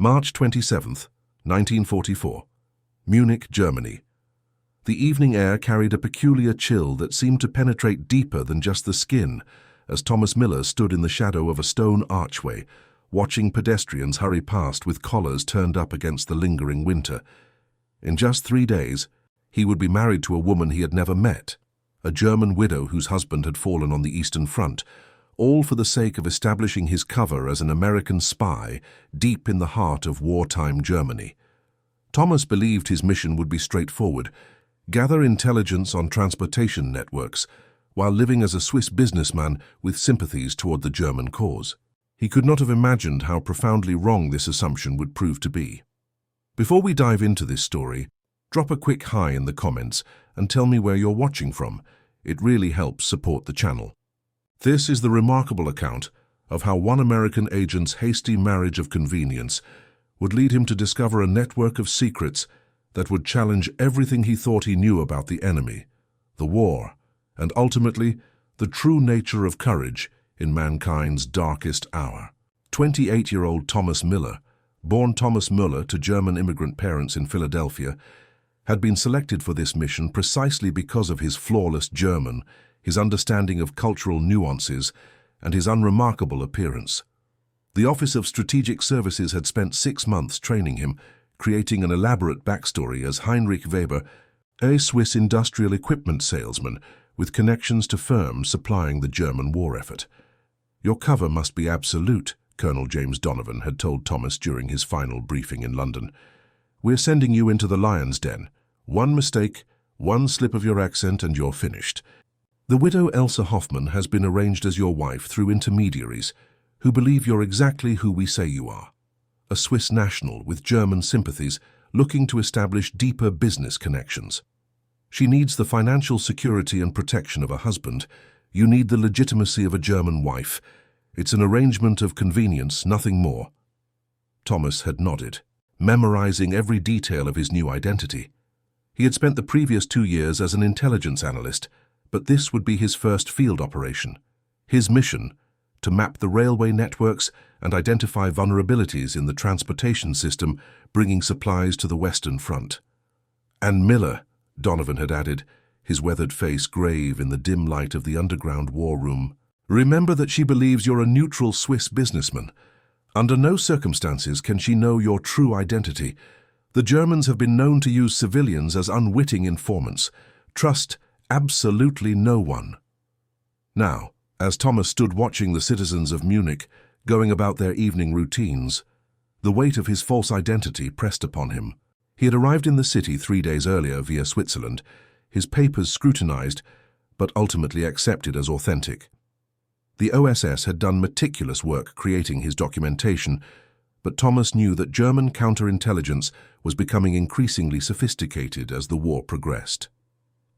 March 27th, 1944. Munich, Germany. The evening air carried a peculiar chill that seemed to penetrate deeper than just the skin, as Thomas Miller stood in the shadow of a stone archway, watching pedestrians hurry past with collars turned up against the lingering winter. In just 3 days, he would be married to a woman he had never met, a German widow whose husband had fallen on the Eastern Front, all for the sake of establishing his cover as an American spy deep in the heart of wartime Germany. Thomas believed his mission would be straightforward: gather intelligence on transportation networks, while living as a Swiss businessman with sympathies toward the German cause. He could not have imagined how profoundly wrong this assumption would prove to be. Before we dive into this story, drop a quick hi in the comments and tell me where you're watching from. It really helps support the channel. This is the remarkable account of how one American agent's hasty marriage of convenience would lead him to discover a network of secrets that would challenge everything he thought he knew about the enemy, the war, and ultimately the true nature of courage in mankind's darkest hour. 28-year-old Thomas Miller, born Thomas Müller to German immigrant parents in Philadelphia, had been selected for this mission precisely because of his flawless German, his understanding of cultural nuances, and his unremarkable appearance. The Office of Strategic Services had spent 6 months training him, creating an elaborate backstory as Heinrich Weber, a Swiss industrial equipment salesman with connections to firms supplying the German war effort. "Your cover must be absolute," Colonel James Donovan had told Thomas during his final briefing in London. "We're sending you into the lion's den. One mistake, one slip of your accent, and you're finished. The widow Elsa Hoffman has been arranged as your wife through intermediaries who believe you're exactly who we say you are. A Swiss national with German sympathies looking to establish deeper business connections. She needs the financial security and protection of a husband. You need the legitimacy of a German wife. It's an arrangement of convenience, nothing more." Thomas had nodded, memorizing every detail of his new identity. He had spent the previous 2 years as an intelligence analyst, but this would be his first field operation. His mission: to map the railway networks and identify vulnerabilities in the transportation system, bringing supplies to the Western Front. "And Miller," Donovan had added, his weathered face grave in the dim light of the underground war room, "remember that she believes you're a neutral Swiss businessman. Under no circumstances can she know your true identity. The Germans have been known to use civilians as unwitting informants. Trust absolutely no one." Now, as Thomas stood watching the citizens of Munich going about their evening routines, the weight of his false identity pressed upon him. He had arrived in the city 3 days earlier via Switzerland, his papers scrutinized, but ultimately accepted as authentic. The OSS had done meticulous work creating his documentation, but Thomas knew that German counterintelligence was becoming increasingly sophisticated as the war progressed.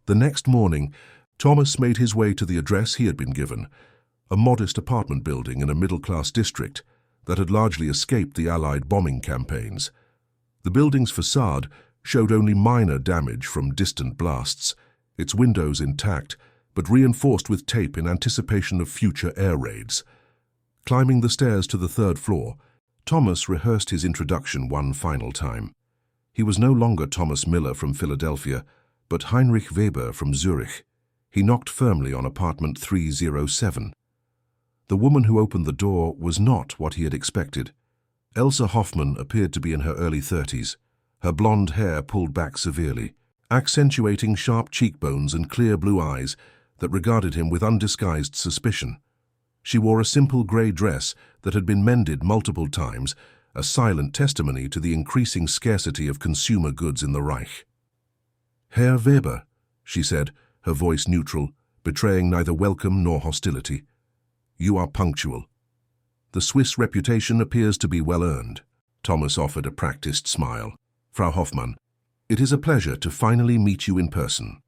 The next morning, Thomas made his way to the address he had been given, a modest apartment building in a middle-class district that had largely escaped the Allied bombing campaigns. The building's facade showed only minor damage from distant blasts, its windows intact, but reinforced with tape in anticipation of future air raids. Climbing the stairs to the 3rd floor, Thomas rehearsed his introduction one final time. He was no longer Thomas Miller from Philadelphia, but Heinrich Weber from Zurich. He knocked firmly on apartment 307. The woman who opened the door was not what he had expected. Elsa Hoffman appeared to be in her early 30s, her blonde hair pulled back severely, accentuating sharp cheekbones and clear blue eyes that regarded him with undisguised suspicion. She wore a simple grey dress that had been mended multiple times, a silent testimony to the increasing scarcity of consumer goods in the Reich. "Herr Weber," she said, her voice neutral, betraying neither welcome nor hostility. "You are punctual. The Swiss reputation appears to be well earned." Thomas offered a practiced smile. "Frau Hoffmann, it is a pleasure to finally meet you in person.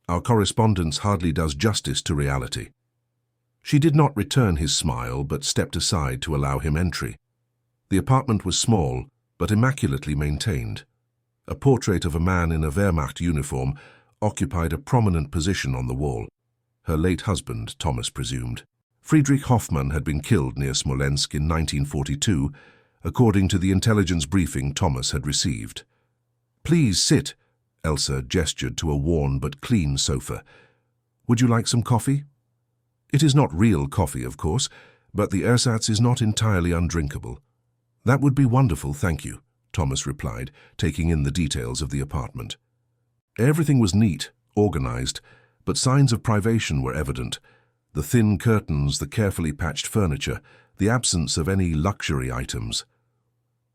Our correspondence hardly does justice to reality." She did not return his smile, but stepped aside to allow him entry. The apartment was small, but immaculately maintained. A portrait of a man in a Wehrmacht uniform occupied a prominent position on the wall. Her late husband, Thomas presumed. Friedrich Hoffmann had been killed near Smolensk in 1942, according to the intelligence briefing Thomas had received. "Please sit," Elsa gestured to a worn but clean sofa. "Would you like some coffee?" "It is not real coffee, of course, but the ersatz is not entirely undrinkable." "That would be wonderful, thank you," Thomas replied, taking in the details of the apartment. Everything was neat, organized, but signs of privation were evident. The thin curtains, the carefully patched furniture, the absence of any luxury items.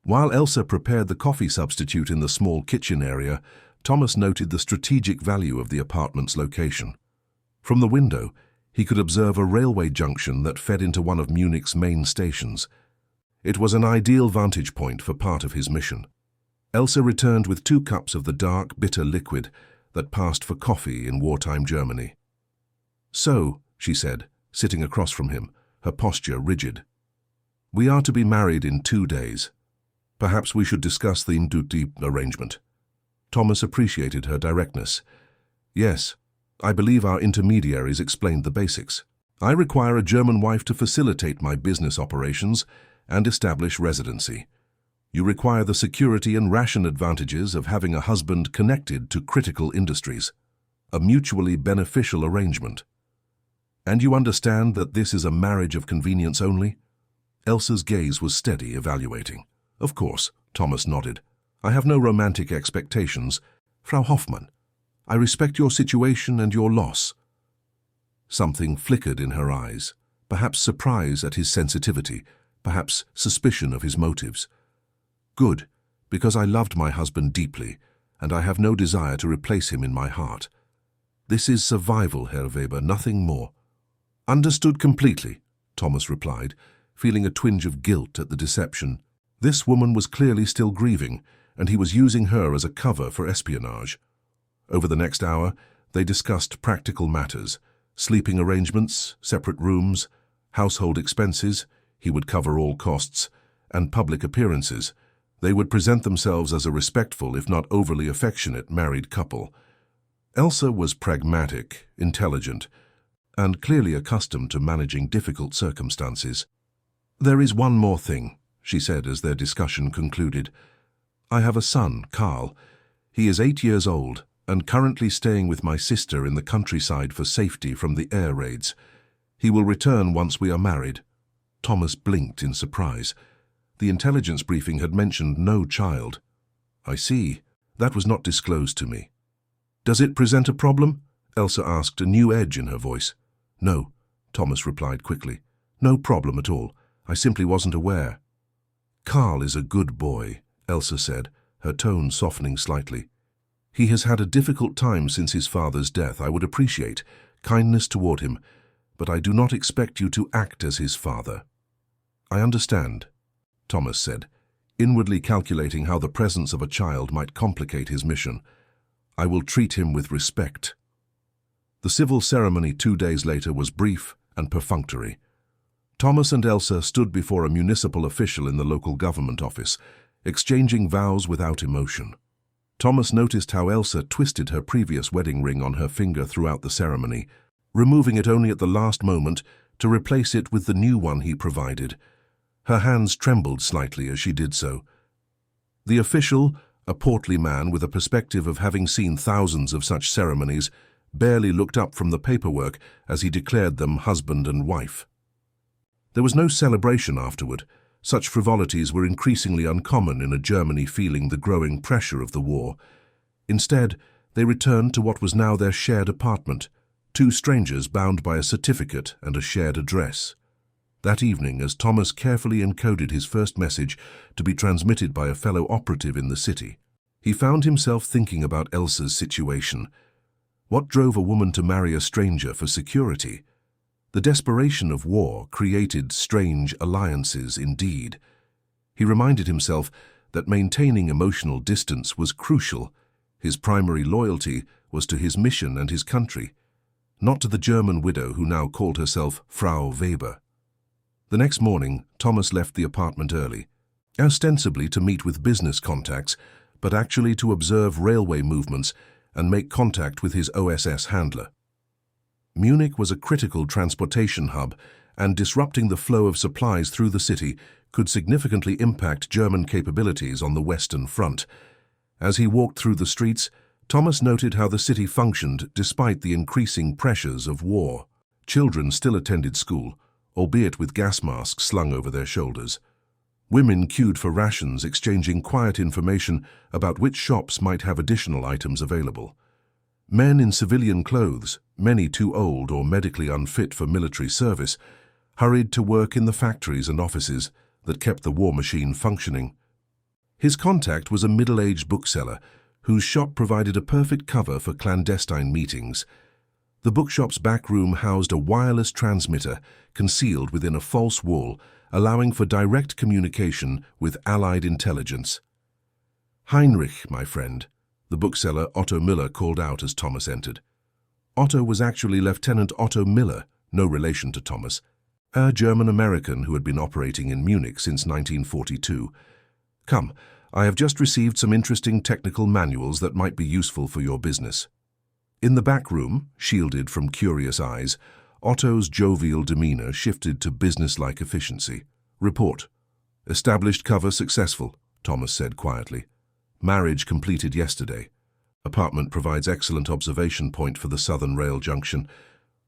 While Elsa prepared the coffee substitute in the small kitchen area, Thomas noted the strategic value of the apartment's location. From the window, he could observe a railway junction that fed into one of Munich's main stations. It was an ideal vantage point for part of his mission. Elsa returned with 2 cups of the dark, bitter liquid that passed for coffee in wartime Germany. "So," she said, sitting across from him, her posture rigid. "We are to be married in 2 days. Perhaps we should discuss the Nduti arrangement." Thomas appreciated her directness. "Yes, I believe our intermediaries explained the basics. I require a German wife to facilitate my business operations and establish residency. You require the security and ration advantages of having a husband connected to critical industries. A mutually beneficial arrangement. And you understand that this is a marriage of convenience only?" Elsa's gaze was steady, evaluating. "Of course," Thomas nodded. "I have no romantic expectations. Frau Hoffmann, I respect your situation and your loss." Something flickered in her eyes, perhaps surprise at his sensitivity, perhaps suspicion of his motives. "Good, because I loved my husband deeply, and I have no desire to replace him in my heart. This is survival, Herr Weber, nothing more." "Understood completely," Thomas replied, feeling a twinge of guilt at the deception. This woman was clearly still grieving, and he was using her as a cover for espionage. Over the next hour, they discussed practical matters, sleeping arrangements, separate rooms, household expenses, he would cover all costs, and public appearances. They would present themselves as a respectful, if not overly affectionate, married couple. Elsa was pragmatic, intelligent, and clearly accustomed to managing difficult circumstances. "There is one more thing," she said as their discussion concluded. "I have a son, Karl. He is 8 years old and currently staying with my sister in the countryside for safety from the air raids. He will return once we are married." Thomas blinked in surprise. The intelligence briefing had mentioned no child. "I see. That was not disclosed to me." "Does it present a problem?" Elsa asked, a new edge in her voice. "No," Thomas replied quickly. "No problem at all. I simply wasn't aware." "Karl is a good boy," Elsa said, her tone softening slightly. "He has had a difficult time since his father's death. I would appreciate kindness toward him, but I do not expect you to act as his father." "I understand," Thomas said, inwardly calculating how the presence of a child might complicate his mission. "I will treat him with respect." The civil ceremony 2 days later was brief and perfunctory. Thomas and Elsa stood before a municipal official in the local government office, exchanging vows without emotion. Thomas noticed how Elsa twisted her previous wedding ring on her finger throughout the ceremony, removing it only at the last moment to replace it with the new one he provided. Her hands trembled slightly as she did so. The official, a portly man with a perspective of having seen thousands of such ceremonies, barely looked up from the paperwork as he declared them husband and wife. There was no celebration afterward. Such frivolities were increasingly uncommon in a Germany feeling the growing pressure of the war. Instead, they returned to what was now their shared apartment, 2 strangers bound by a certificate and a shared address. That evening, as Thomas carefully encoded his first message to be transmitted by a fellow operative in the city, he found himself thinking about Elsa's situation. What drove a woman to marry a stranger for security? The desperation of war created strange alliances indeed. He reminded himself that maintaining emotional distance was crucial. His primary loyalty was to his mission and his country, not to the German widow who now called herself Frau Weber. The next morning, Thomas left the apartment early, ostensibly to meet with business contacts, but actually to observe railway movements and make contact with his OSS handler. Munich was a critical transportation hub, and disrupting the flow of supplies through the city could significantly impact German capabilities on the Western Front. As he walked through the streets, Thomas noted how the city functioned despite the increasing pressures of war. Children still attended school, albeit with gas masks slung over their shoulders. Women queued for rations, exchanging quiet information about which shops might have additional items available. Men in civilian clothes, many too old or medically unfit for military service, hurried to work in the factories and offices that kept the war machine functioning. His contact was a middle-aged bookseller whose shop provided a perfect cover for clandestine meetings. The bookshop's back room housed a wireless transmitter concealed within a false wall, allowing for direct communication with Allied intelligence. "Heinrich, my friend," the bookseller Otto Miller called out as Thomas entered. Otto was actually Lieutenant Otto Miller, no relation to Thomas, a German-American who had been operating in Munich since 1942. "Come, I have just received some interesting technical manuals that might be useful for your business." In the back room, shielded from curious eyes, Otto's jovial demeanor shifted to business-like efficiency. "Report. Established cover successful," Thomas said quietly. "Marriage completed yesterday. Apartment provides excellent observation point for the Southern Rail junction.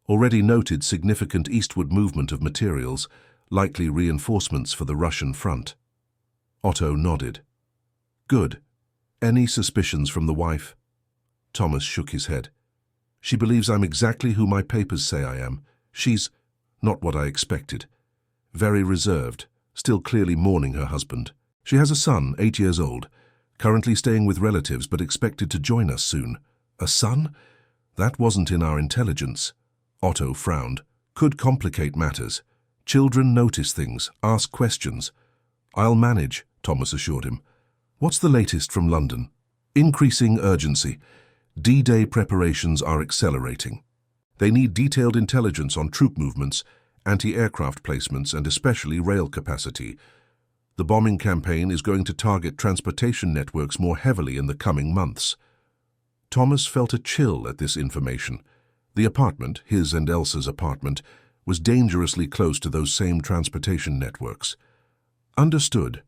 Already noted significant eastward movement of materials, likely reinforcements for the Russian front." Otto nodded. "Good. Any suspicions from the wife?" Thomas shook his head. "She believes I'm exactly who my papers say I am. She's not what I expected. Very reserved, still clearly mourning her husband. She has a son, 8 years old, currently staying with relatives but expected to join us soon." "A son? That wasn't in our intelligence." Otto frowned. "Could complicate matters. Children notice things, ask questions." "I'll manage," Thomas assured him. "What's the latest from London?" "Increasing urgency. D-Day preparations are accelerating. They need detailed intelligence on troop movements, anti-aircraft placements, and especially rail capacity. The bombing campaign is going to target transportation networks more heavily in the coming months." Thomas felt a chill at this information. The apartment, his and Elsa's apartment, was dangerously close to those same transportation networks. "Understood.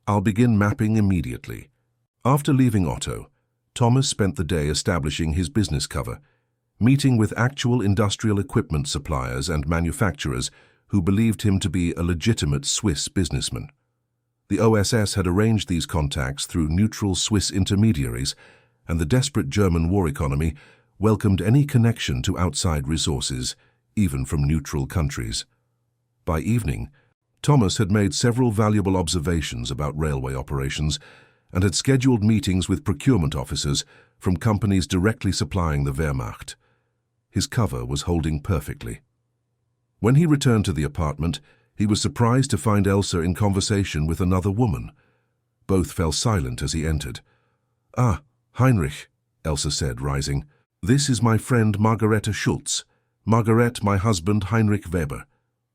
I'll begin mapping immediately." After leaving Otto, Thomas spent the day establishing his business cover, meeting with actual industrial equipment suppliers and manufacturers who believed him to be a legitimate Swiss businessman. The OSS had arranged these contacts through neutral Swiss intermediaries, and the desperate German war economy welcomed any connection to outside resources, even from neutral countries. By evening, Thomas had made several valuable observations about railway operations and had scheduled meetings with procurement officers from companies directly supplying the Wehrmacht. His cover was holding perfectly. When he returned to the apartment, he was surprised to find Elsa in conversation with another woman. Both fell silent as he entered. "Ah, Heinrich," Elsa said, rising. "This is my friend Margarete Schultz. Margarete, my husband, Heinrich Weber."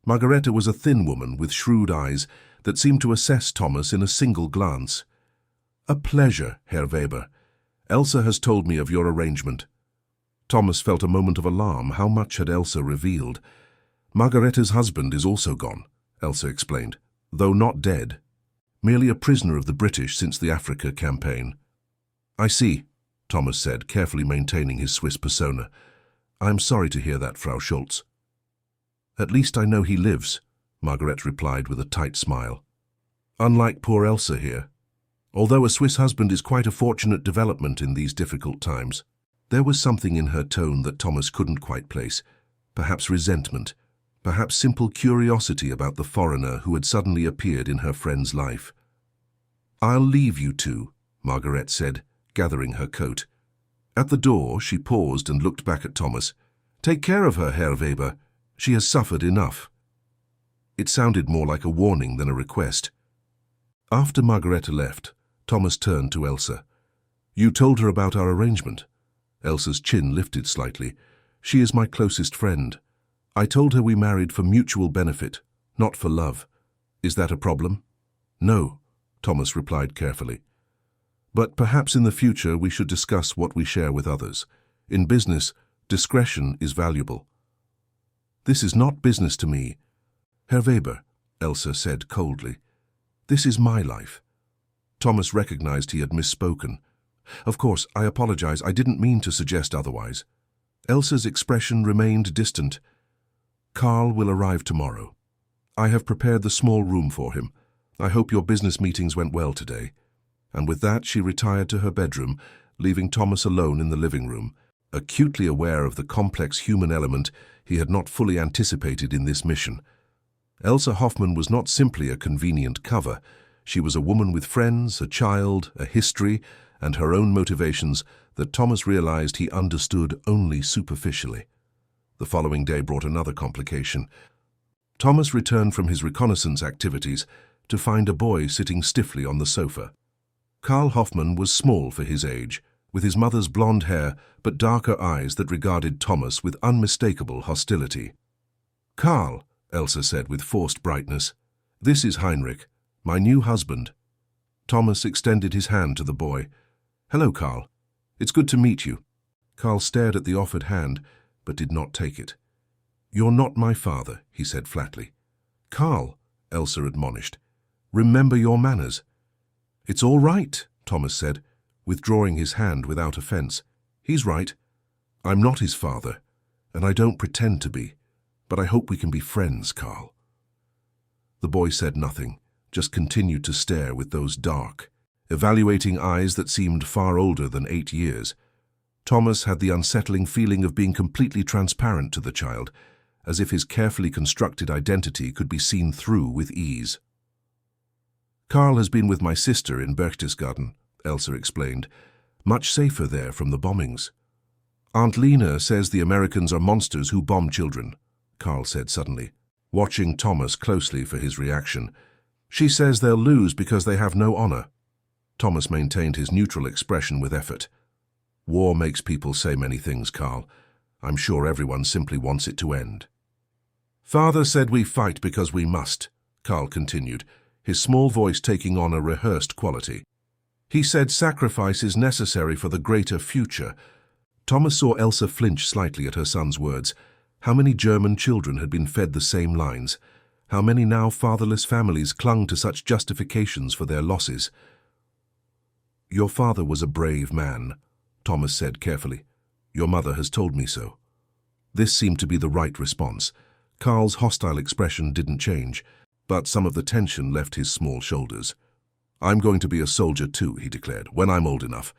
Margarete was a thin woman with shrewd eyes that seemed to assess Thomas in a single glance. "A pleasure, Herr Weber. Elsa has told me of your arrangement." Thomas felt a moment of alarm. How much had Elsa revealed? "Margarete's husband is also gone," Elsa explained, "though not dead. Merely a prisoner of the British since the Africa campaign." "I see," Thomas said, carefully maintaining his Swiss persona. "I'm sorry to hear that, Frau Schultz." "At least I know he lives," Margarete replied with a tight smile. "Unlike poor Elsa here. Although a Swiss husband is quite a fortunate development in these difficult times." There was something in her tone that Thomas couldn't quite place. Perhaps resentment, perhaps simple curiosity about the foreigner who had suddenly appeared in her friend's life. "I'll leave you two," Margarete said, gathering her coat. At the door, she paused and looked back at Thomas. "Take care of her, Herr Weber. She has suffered enough." It sounded more like a warning than a request. After Margarete left, Thomas turned to Elsa. "You told her about our arrangement?" Elsa's chin lifted slightly. "She is my closest friend. I told her we married for mutual benefit, not for love. Is that a problem?" "No," Thomas replied carefully. "But perhaps in the future we should discuss what we share with others. In business, discretion is valuable." "This is not business to me." "Herr Weber," Elsa said coldly, This is my life." Thomas recognized he had misspoken. "Of course, I apologize. I didn't mean to suggest otherwise." Elsa's expression remained distant. "Carl will arrive tomorrow. I have prepared the small room for him. I hope your business meetings went well today." And with that, she retired to her bedroom, leaving Thomas alone in the living room, acutely aware of the complex human element he had not fully anticipated in this mission. Elsa Hoffman was not simply a convenient cover. She was a woman with friends, a child, a history, and her own motivations that Thomas realized he understood only superficially. The following day brought another complication. Thomas returned from his reconnaissance activities to find a boy sitting stiffly on the sofa. Carl Hoffman was small for his age, with his mother's blonde hair but darker eyes that regarded Thomas with unmistakable hostility. "Carl," Elsa said with forced brightness, "this is Heinrich, my new husband." Thomas extended his hand to the boy. "Hello, Carl. It's good to meet you." Carl stared at the offered hand, but did not take it. "You're not my father," he said flatly. "Carl," Elsa admonished, "remember your manners." "It's all right," Thomas said, withdrawing his hand without offense. "He's right. I'm not his father, and I don't pretend to be, but I hope we can be friends, Carl." The boy said nothing, just continued to stare with those dark, evaluating eyes that seemed far older than 8 years. Thomas had the unsettling feeling of being completely transparent to the child, as if his carefully constructed identity could be seen through with ease. "Carl has been with my sister in Berchtesgaden," Elsa explained. "Much safer there from the bombings." "Aunt Lena says the Americans are monsters who bomb children," Carl said suddenly, watching Thomas closely for his reaction. "She says they'll lose because they have no honor." Thomas maintained his neutral expression with effort. "War makes people say many things, Carl. I'm sure everyone simply wants it to end." "Father said we fight because we must," Carl continued, his small voice taking on a rehearsed quality. "He said sacrifice is necessary for the greater future." Thomas saw Elsa flinch slightly at her son's words. How many German children had been fed the same lines? How many now fatherless families clung to such justifications for their losses? "Your father was a brave man," Thomas said carefully. "Your mother has told me so." This seemed to be the right response. Carl's hostile expression didn't change, but some of the tension left his small shoulders. "I'm going to be a soldier too," he declared, "when I'm old enough."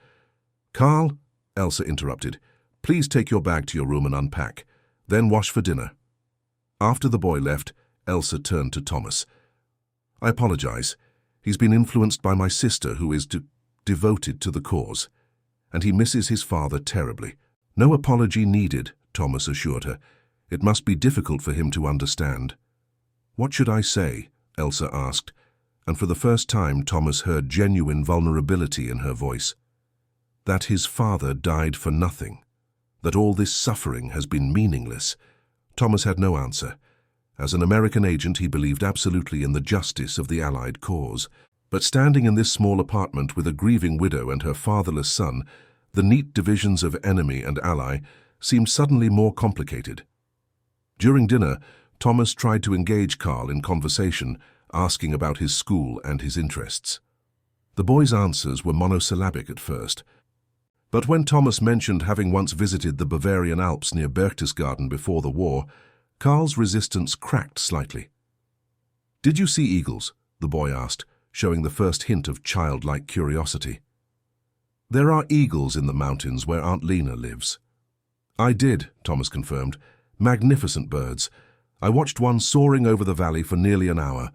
"Carl," Elsa interrupted, "please take your bag to your room and unpack. Then wash for dinner." After the boy left, Elsa turned to Thomas. "I apologize. He's been influenced by my sister, who is devoted to the cause, and he misses his father terribly." "No apology needed," Thomas assured her. "It must be difficult for him to understand." "What should I say?" Elsa asked, and for the first time Thomas heard genuine vulnerability in her voice. That his father died for nothing, that all this suffering has been meaningless. Thomas had no answer. As an American agent, he believed absolutely in the justice of the Allied cause. But standing in this small apartment with a grieving widow and her fatherless son, the neat divisions of enemy and ally seemed suddenly more complicated. During dinner, Thomas tried to engage Carl in conversation, asking about his school and his interests. The boy's answers were monosyllabic at first, but when Thomas mentioned having once visited the Bavarian Alps near Berchtesgaden before the war, Carl's resistance cracked slightly. "Did you see eagles?" the boy asked, showing the first hint of childlike curiosity. "There are eagles in the mountains where Aunt Lena lives." "I did," Thomas confirmed. "Magnificent birds. I watched one soaring over the valley for nearly an hour.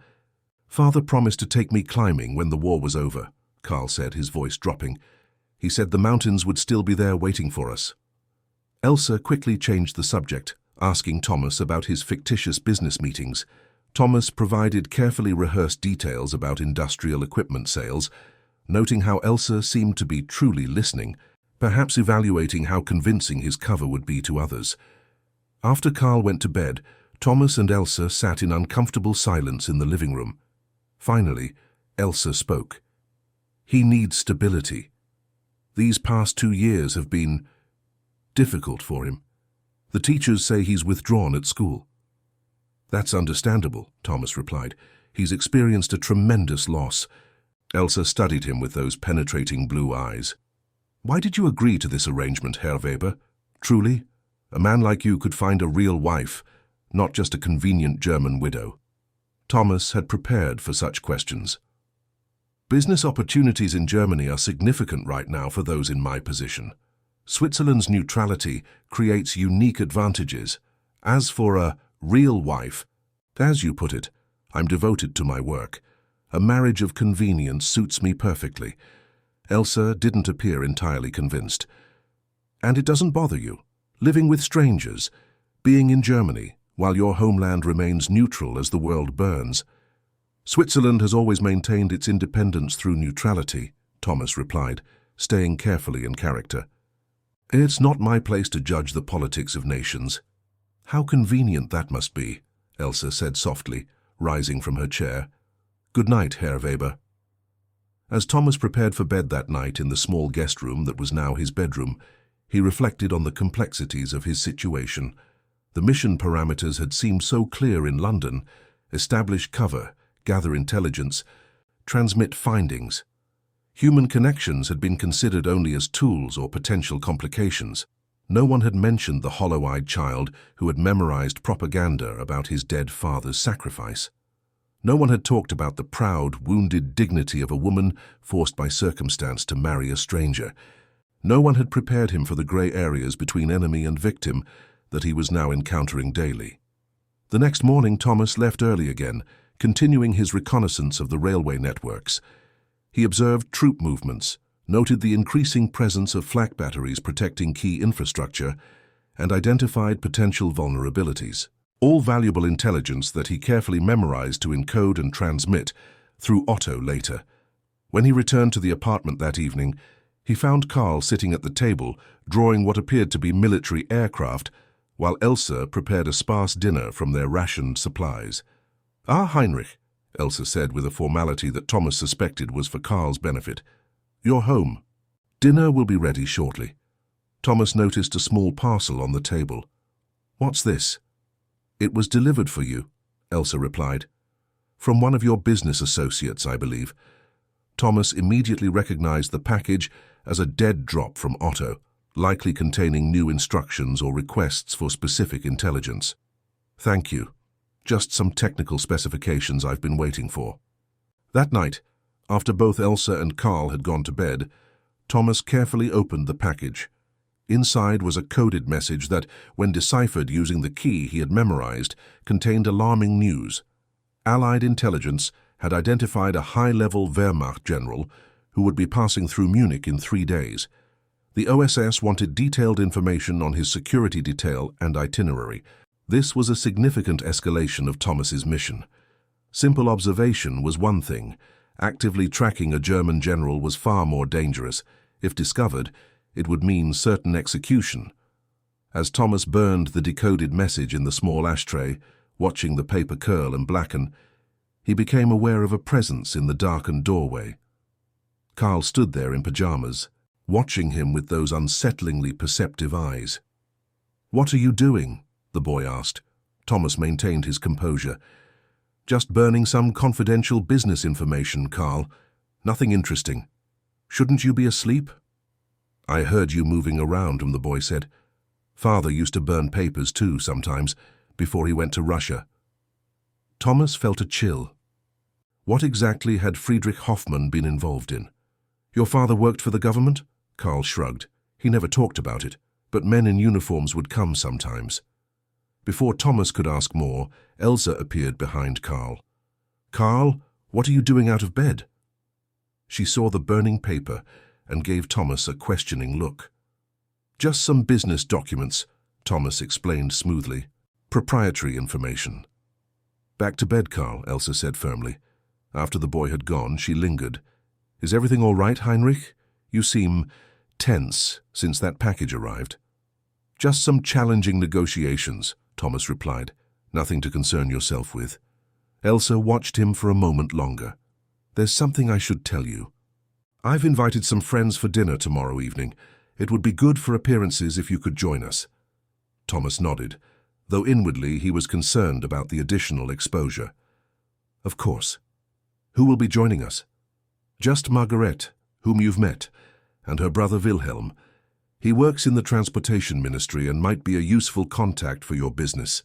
Father promised to take me climbing when the war was over," Carl said, his voice dropping. "He said the mountains would still be there waiting for us." Elsa quickly changed the subject, asking Thomas about his fictitious business meetings. Thomas provided carefully rehearsed details about industrial equipment sales, noting how Elsa seemed to be truly listening, perhaps evaluating how convincing his cover would be to others. After Carl went to bed, Thomas and Elsa sat in uncomfortable silence in the living room. Finally, Elsa spoke. "He needs stability. These past 2 years have been difficult for him. The teachers say he's withdrawn at school." "That's understandable," Thomas replied. He's experienced a tremendous loss. Elsa studied him with those penetrating blue eyes. Why did you agree to this arrangement, Herr Weber? Truly, a man like you could find a real wife, not just a convenient German widow. Thomas had prepared for such questions. Business opportunities in Germany are significant right now for those in my position. Switzerland's neutrality creates unique advantages. As for a real wife, as you put it, I'm devoted to my work. A marriage of convenience suits me perfectly. Elsa didn't appear entirely convinced. And it doesn't bother you, living with strangers, being in Germany, while your homeland remains neutral as the world burns. Switzerland has always maintained its independence through neutrality, Thomas replied, staying carefully in character. It's not my place to judge the politics of nations. How convenient that must be, Elsa said softly, rising from her chair. Good night, Herr Weber. As Thomas prepared for bed that night in the small guest room that was now his bedroom, he reflected on the complexities of his situation. The mission parameters had seemed so clear in London: establish cover, gather intelligence, transmit findings. Human connections had been considered only as tools or potential complications. No one had mentioned the hollow-eyed child who had memorized propaganda about his dead father's sacrifice. No one had talked about the proud, wounded dignity of a woman forced by circumstance to marry a stranger. No one had prepared him for the grey areas between enemy and victim that he was now encountering daily. The next morning, Thomas left early again, continuing his reconnaissance of the railway networks. He observed troop movements, noted the increasing presence of flak batteries protecting key infrastructure, and identified potential vulnerabilities. All valuable intelligence that he carefully memorized to encode and transmit through Otto later. When he returned to the apartment that evening, he found Karl sitting at the table, drawing what appeared to be military aircraft, while Elsa prepared a sparse dinner from their rationed supplies. "Ah, Heinrich," Elsa said with a formality that Thomas suspected was for Karl's benefit. "You're home. Dinner will be ready shortly." Thomas noticed a small parcel on the table. "What's this?" "It was delivered for you," Elsa replied. "From one of your business associates, I believe." Thomas immediately recognized the package as a dead drop from Otto, likely containing new instructions or requests for specific intelligence. "Thank you. Just some technical specifications I've been waiting for." That night, after both Elsa and Karl had gone to bed, Thomas carefully opened the package. Inside was a coded message that, when deciphered using the key he had memorized, contained alarming news. Allied intelligence had identified a high-level Wehrmacht general who would be passing through Munich in 3 days. The OSS wanted detailed information on his security detail and itinerary. This was a significant escalation of Thomas's mission. Simple observation was one thing. Actively tracking a German general was far more dangerous. If discovered, it would mean certain execution. As Thomas burned the decoded message in the small ashtray, watching the paper curl and blacken, he became aware of a presence in the darkened doorway. Karl stood there in pajamas, watching him with those unsettlingly perceptive eyes. "What are you doing?" the boy asked. Thomas maintained his composure. "Just burning some confidential business information, Karl. Nothing interesting. Shouldn't you be asleep?" "I heard you moving around," the boy said. "Father used to burn papers too sometimes, before he went to Russia." Thomas felt a chill. What exactly had Friedrich Hoffmann been involved in? "Your father worked for the government?" Karl shrugged. He never talked about it, but men in uniforms would come sometimes. Before Thomas could ask more, Elsa appeared behind Karl. "Karl, what are you doing out of bed?" She saw the burning paper and gave Thomas a questioning look. "Just some business documents," Thomas explained smoothly. "Proprietary information." "Back to bed, Karl," Elsa said firmly. After the boy had gone, she lingered. "Is everything all right, Heinrich? You seem tense since that package arrived." "Just some challenging negotiations," Thomas replied. "Nothing to concern yourself with." Elsa watched him for a moment longer. "There's something I should tell you. I've invited some friends for dinner tomorrow evening. It would be good for appearances if you could join us." Thomas nodded, though inwardly he was concerned about the additional exposure. Of course. Who will be joining us? Just Margaret, whom you've met, and her brother Wilhelm. He works in the transportation ministry and might be a useful contact for your business.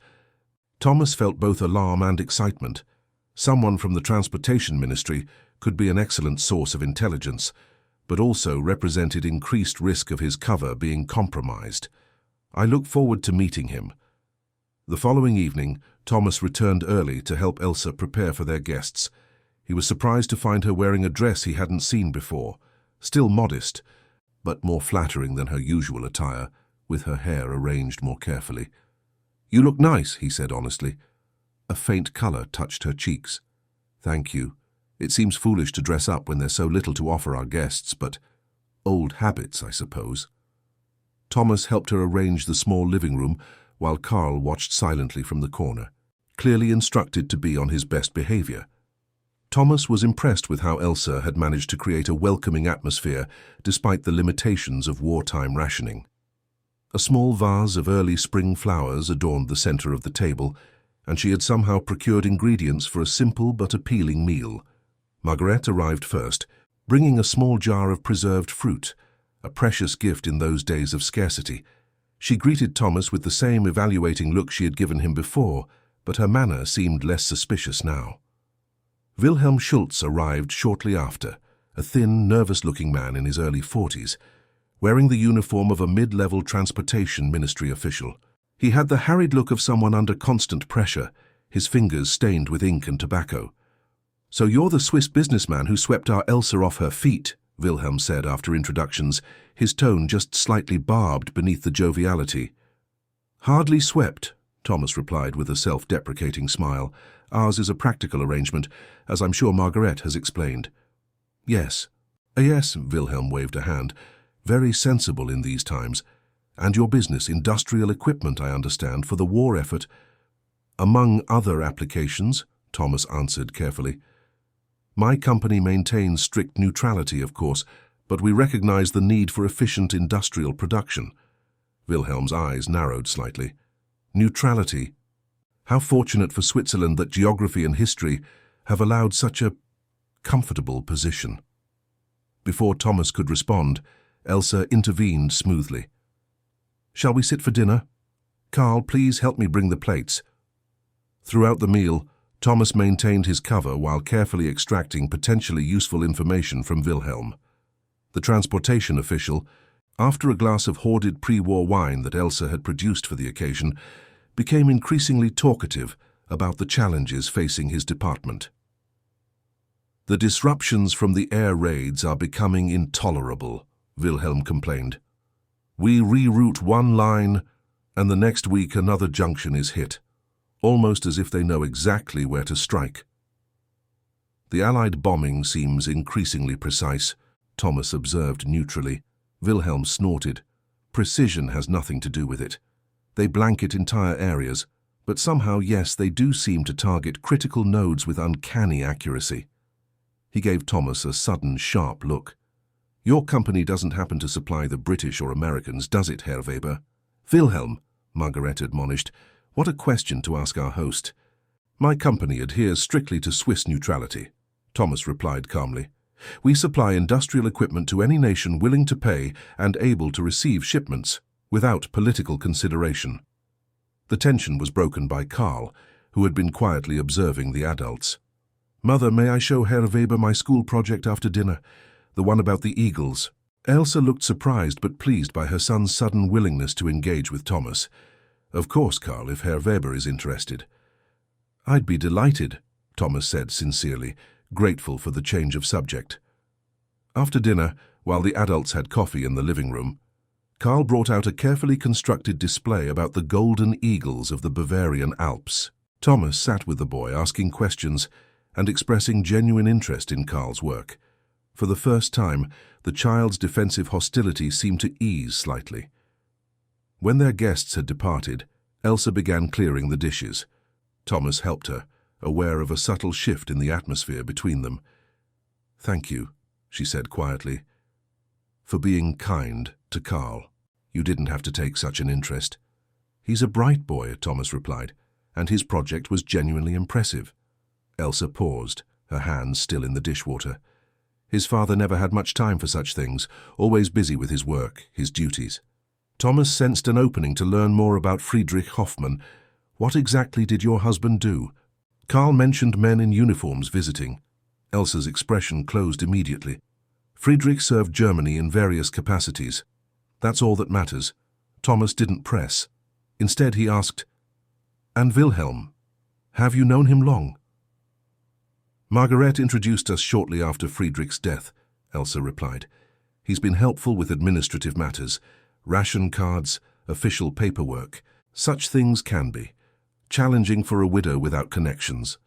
Thomas felt both alarm and excitement. Someone from the transportation ministry could be an excellent source of intelligence, but also represented increased risk of his cover being compromised. I look forward to meeting him. The following evening, Thomas returned early to help Elsa prepare for their guests. He was surprised to find her wearing a dress he hadn't seen before, still modest, but more flattering than her usual attire, with her hair arranged more carefully. "You look nice," he said honestly. A faint color touched her cheeks. "Thank you. It seems foolish to dress up when there's so little to offer our guests, but old habits, I suppose." Thomas helped her arrange the small living room, while Carl watched silently from the corner, clearly instructed to be on his best behavior. Thomas was impressed with how Elsa had managed to create a welcoming atmosphere despite the limitations of wartime rationing. A small vase of early spring flowers adorned the center of the table, and she had somehow procured ingredients for a simple but appealing meal. Margaret arrived first, bringing a small jar of preserved fruit, a precious gift in those days of scarcity. She greeted Thomas with the same evaluating look she had given him before, but her manner seemed less suspicious now. Wilhelm Schultz arrived shortly after, a thin, nervous-looking man in his early 40s, wearing the uniform of a mid-level transportation ministry official. He had the harried look of someone under constant pressure, his fingers stained with ink and tobacco. "So you're the Swiss businessman who swept our Elsa off her feet," Wilhelm said after introductions, his tone just slightly barbed beneath the joviality. "Hardly swept," Thomas replied with a self-deprecating smile. "Ours is a practical arrangement, as I'm sure Margaret has explained." "Yes." "Yes," Wilhelm waved a hand. "Very sensible in these times. And your business, industrial equipment, I understand, for the war effort." "Among other applications," Thomas answered carefully. "My company maintains strict neutrality, of course, but we recognize the need for efficient industrial production." Wilhelm's eyes narrowed slightly. "Neutrality? How fortunate for Switzerland that geography and history have allowed such a comfortable position." Before Thomas could respond, Elsa intervened smoothly. "Shall we sit for dinner? Carl, please help me bring the plates." Throughout the meal, Thomas maintained his cover while carefully extracting potentially useful information from Wilhelm. The transportation official, after a glass of hoarded pre-war wine that Elsa had produced for the occasion, became increasingly talkative about the challenges facing his department. "The disruptions from the air raids are becoming intolerable," Wilhelm complained. "We reroute one line, and the next week another junction is hit, almost as if they know exactly where to strike." "The Allied bombing seems increasingly precise," Thomas observed neutrally. Wilhelm snorted. "Precision has nothing to do with it. They blanket entire areas, but somehow, yes, they do seem to target critical nodes with uncanny accuracy." He gave Thomas a sudden, sharp look. "Your company doesn't happen to supply the British or Americans, does it, Herr Weber?" "Wilhelm," Margaret admonished, "what a question to ask our host." "My company adheres strictly to Swiss neutrality," Thomas replied calmly. "We supply industrial equipment to any nation willing to pay and able to receive shipments, without political consideration." The tension was broken by Carl, who had been quietly observing the adults. "Mother, may I show Herr Weber my school project after dinner? The one about the eagles." Elsa looked surprised but pleased by her son's sudden willingness to engage with Thomas. "Of course, Carl, if Herr Weber is interested." "I'd be delighted," Thomas said sincerely, grateful for the change of subject. After dinner, while the adults had coffee in the living room, Carl brought out a carefully constructed display about the golden eagles of the Bavarian Alps. Thomas sat with the boy, asking questions and expressing genuine interest in Carl's work. For the first time, the child's defensive hostility seemed to ease slightly. When their guests had departed, Elsa began clearing the dishes. Thomas helped her, aware of a subtle shift in the atmosphere between them. "Thank you," she said quietly, "for being kind to Carl. You didn't have to take such an interest." "He's a bright boy," Thomas replied, "and his project was genuinely impressive." Elsa paused, her hands still in the dishwater. His father never had much time for such things, always busy with his work, his duties. Thomas sensed an opening to learn more about Friedrich Hoffmann. What exactly did your husband do? Karl mentioned men in uniforms visiting. Elsa's expression closed immediately. Friedrich served Germany in various capacities. That's all that matters. Thomas didn't press. Instead he asked, "And Wilhelm? Have you known him long?" "Margaret introduced us shortly after Friedrich's death," Elsa replied. "He's been helpful with administrative matters, ration cards, official paperwork. Such things can be challenging for a widow without connections."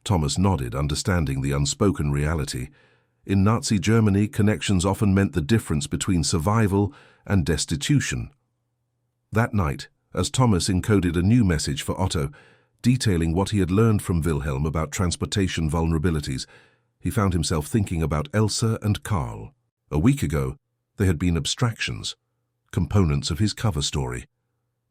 Thomas nodded, understanding the unspoken reality. In Nazi Germany, connections often meant the difference between survival and destitution. That night, as Thomas encoded a new message for Otto, detailing what he had learned from Wilhelm about transportation vulnerabilities, he found himself thinking about Elsa and Karl. A week ago, they had been abstractions, components of his cover story.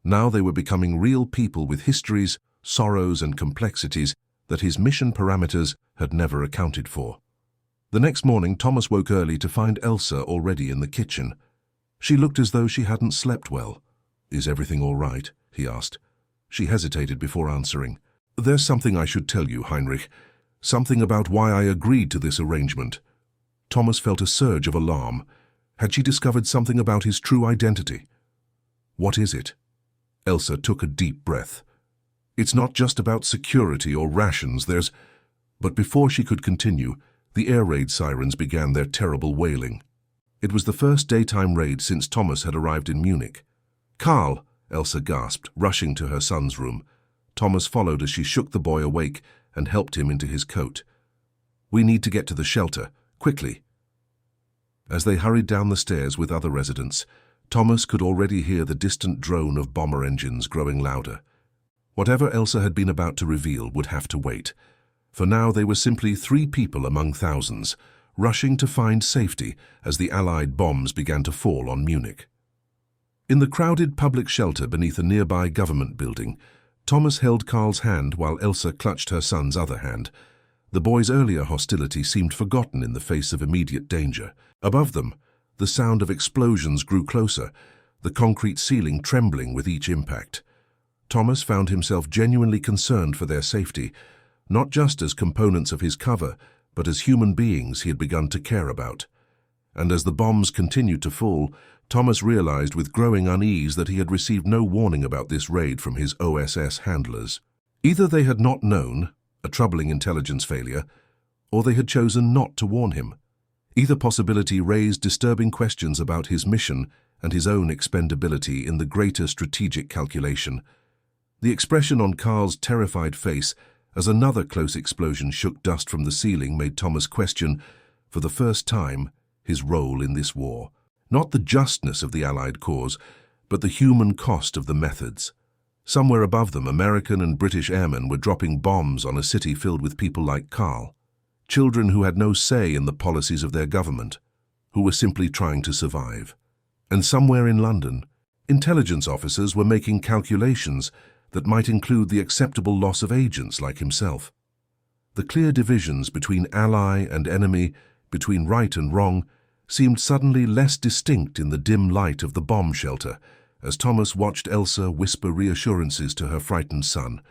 Now they were becoming real people with histories, sorrows, and complexities that his mission parameters had never accounted for. The next morning, Thomas woke early to find Elsa already in the kitchen. She looked as though she hadn't slept well. "Is everything all right?" he asked. She hesitated before answering. "There's something I should tell you, Heinrich. Something about why I agreed to this arrangement." Thomas felt a surge of alarm. Had she discovered something about his true identity? "What is it?" Elsa took a deep breath. "It's not just about security or rations, there's—" But before she could continue, the air raid sirens began their terrible wailing. It was the first daytime raid since Thomas had arrived in Munich. "Karl!" Elsa gasped, rushing to her son's room. Thomas followed as she shook the boy awake and helped him into his coat. "We need to get to the shelter, quickly." As they hurried down the stairs with other residents, Thomas could already hear the distant drone of bomber engines growing louder. Whatever Elsa had been about to reveal would have to wait. For now they were simply 3 people among thousands, rushing to find safety as the Allied bombs began to fall on Munich. In the crowded public shelter beneath a nearby government building, Thomas held Karl's hand while Elsa clutched her son's other hand. The boy's earlier hostility seemed forgotten in the face of immediate danger. Above them, the sound of explosions grew closer, the concrete ceiling trembling with each impact. Thomas found himself genuinely concerned for their safety, not just as components of his cover, but as human beings he had begun to care about. And as the bombs continued to fall, Thomas realized with growing unease that he had received no warning about this raid from his OSS handlers. Either they had not known, a troubling intelligence failure, or they had chosen not to warn him. Either possibility raised disturbing questions about his mission and his own expendability in the greater strategic calculation. The expression on Karl's terrified face as another close explosion shook dust from the ceiling made Thomas question, for the first time, his role in this war. Not the justness of the Allied cause, but the human cost of the methods. Somewhere above them, American and British airmen were dropping bombs on a city filled with people like Karl, children who had no say in the policies of their government, who were simply trying to survive. And somewhere in London, intelligence officers were making calculations that might include the acceptable loss of agents like himself. The clear divisions between ally and enemy, between right and wrong, seemed suddenly less distinct in the dim light of the bomb shelter, as Thomas watched Elsa whisper reassurances to her frightened son.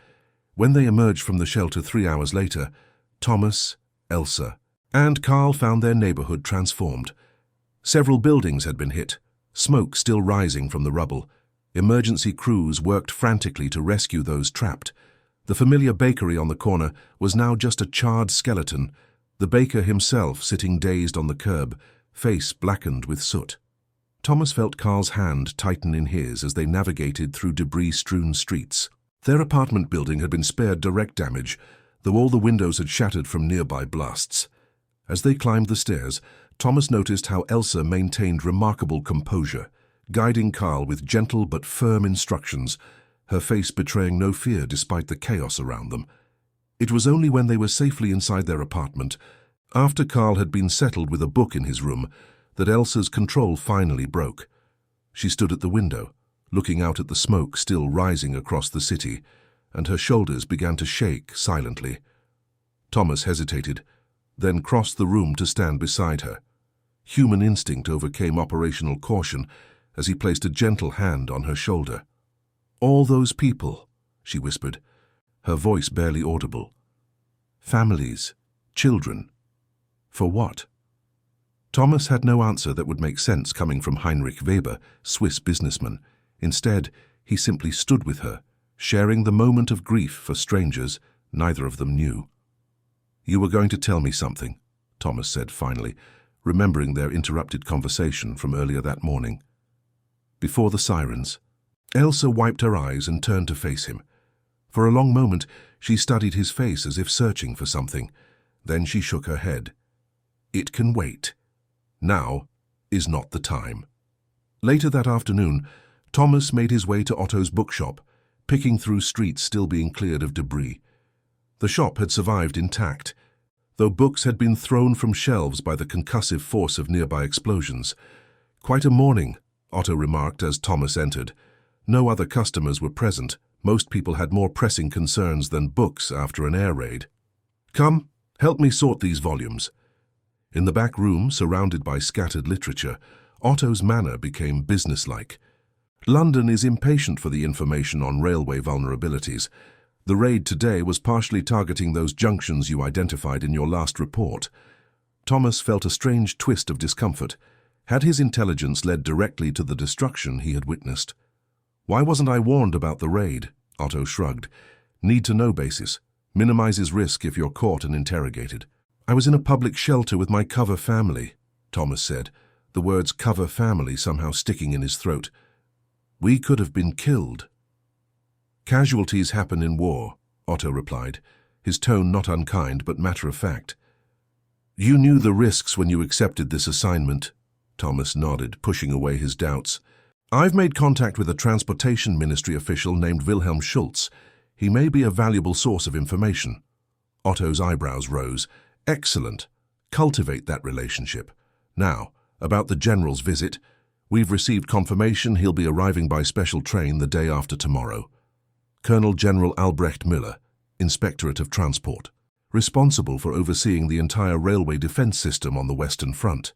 When they emerged from the shelter 3 hours later, Thomas, Elsa, and Karl found their neighborhood transformed. Several buildings had been hit, smoke still rising from the rubble. Emergency crews worked frantically to rescue those trapped. The familiar bakery on the corner was now just a charred skeleton, the baker himself sitting dazed on the curb, face blackened with soot. Thomas felt Karl's hand tighten in his as they navigated through debris-strewn streets. Their apartment building had been spared direct damage, though all the windows had shattered from nearby blasts. As they climbed the stairs, Thomas noticed how Elsa maintained remarkable composure, guiding Karl with gentle but firm instructions, her face betraying no fear despite the chaos around them. It was only when they were safely inside their apartment, after Karl had been settled with a book in his room, that Elsa's control finally broke. She stood at the window, looking out at the smoke still rising across the city, and her shoulders began to shake silently. Thomas hesitated, then crossed the room to stand beside her. Human instinct overcame operational caution as he placed a gentle hand on her shoulder. "All those people," she whispered, her voice barely audible. "Families, children. For what?" Thomas had no answer that would make sense coming from Heinrich Weber, Swiss businessman. Instead, he simply stood with her, sharing the moment of grief for strangers neither of them knew. "You were going to tell me something," Thomas said finally, remembering their interrupted conversation from earlier that morning. Before the sirens, Elsa wiped her eyes and turned to face him. For a long moment, she studied his face as if searching for something. Then she shook her head. "It can wait. Now is not the time." Later that afternoon, Thomas made his way to Otto's bookshop, picking through streets still being cleared of debris. The shop had survived intact, though books had been thrown from shelves by the concussive force of nearby explosions. "Quite a morning," Otto remarked as Thomas entered. No other customers were present. Most people had more pressing concerns than books after an air raid. "Come, help me sort these volumes." In the back room, surrounded by scattered literature, Otto's manner became businesslike. London is impatient for the information on railway vulnerabilities. The raid today was partially targeting those junctions you identified in your last report. Thomas felt a strange twist of discomfort. Had his intelligence led directly to the destruction he had witnessed? "Why wasn't I warned about the raid?" Otto shrugged. "Need-to-know basis. Minimizes risk if you're caught and interrogated." "I was in a public shelter with my cover family," Thomas said, the words cover family somehow sticking in his throat. "We could have been killed." "Casualties happen in war," Otto replied, his tone not unkind but matter-of-fact. "You knew the risks when you accepted this assignment," Thomas nodded, pushing away his doubts. "I've made contact with a transportation ministry official named Wilhelm Schultz. He may be a valuable source of information." Otto's eyebrows rose. "Excellent. Cultivate that relationship. Now, about the general's visit. We've received confirmation he'll be arriving by special train the day after tomorrow. Colonel General Albrecht Müller, Inspectorate of Transport, responsible for overseeing the entire railway defense system on the Western Front.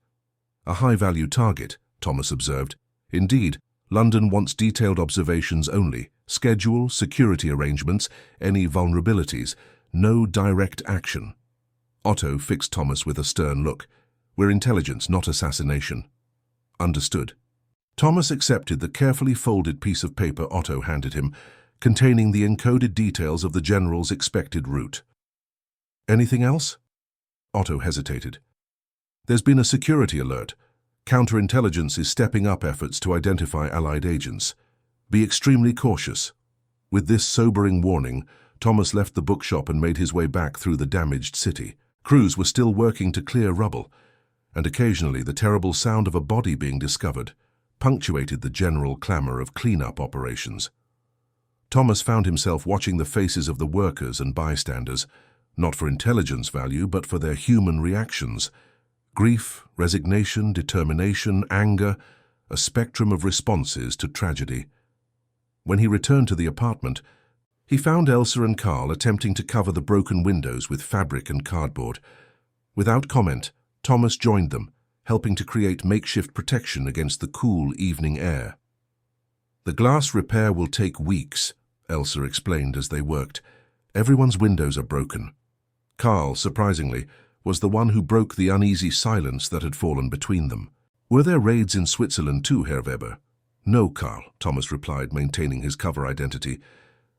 A high-value target," Thomas observed. "Indeed, London wants detailed observations only, schedule, security arrangements, any vulnerabilities, no direct action." Otto fixed Thomas with a stern look. "We're intelligence, not assassination." "Understood." Thomas accepted the carefully folded piece of paper Otto handed him, containing the encoded details of the general's expected route. "Anything else?" Otto hesitated. "There's been a security alert. Counterintelligence is stepping up efforts to identify Allied agents. Be extremely cautious." With this sobering warning, Thomas left the bookshop and made his way back through the damaged city. Crews were still working to clear rubble, and occasionally the terrible sound of a body being discovered punctuated the general clamor of cleanup operations. Thomas found himself watching the faces of the workers and bystanders, not for intelligence value, but for their human reactions. Grief, resignation, determination, anger, a spectrum of responses to tragedy. When he returned to the apartment, he found Elsa and Karl attempting to cover the broken windows with fabric and cardboard. Without comment, Thomas joined them, helping to create makeshift protection against the cool evening air. "The glass repair will take weeks," Elsa explained as they worked. "Everyone's windows are broken." Karl, surprisingly, was the one who broke the uneasy silence that had fallen between them. "Were there raids in Switzerland too, Herr Weber?" "No, Karl," Thomas replied, maintaining his cover identity.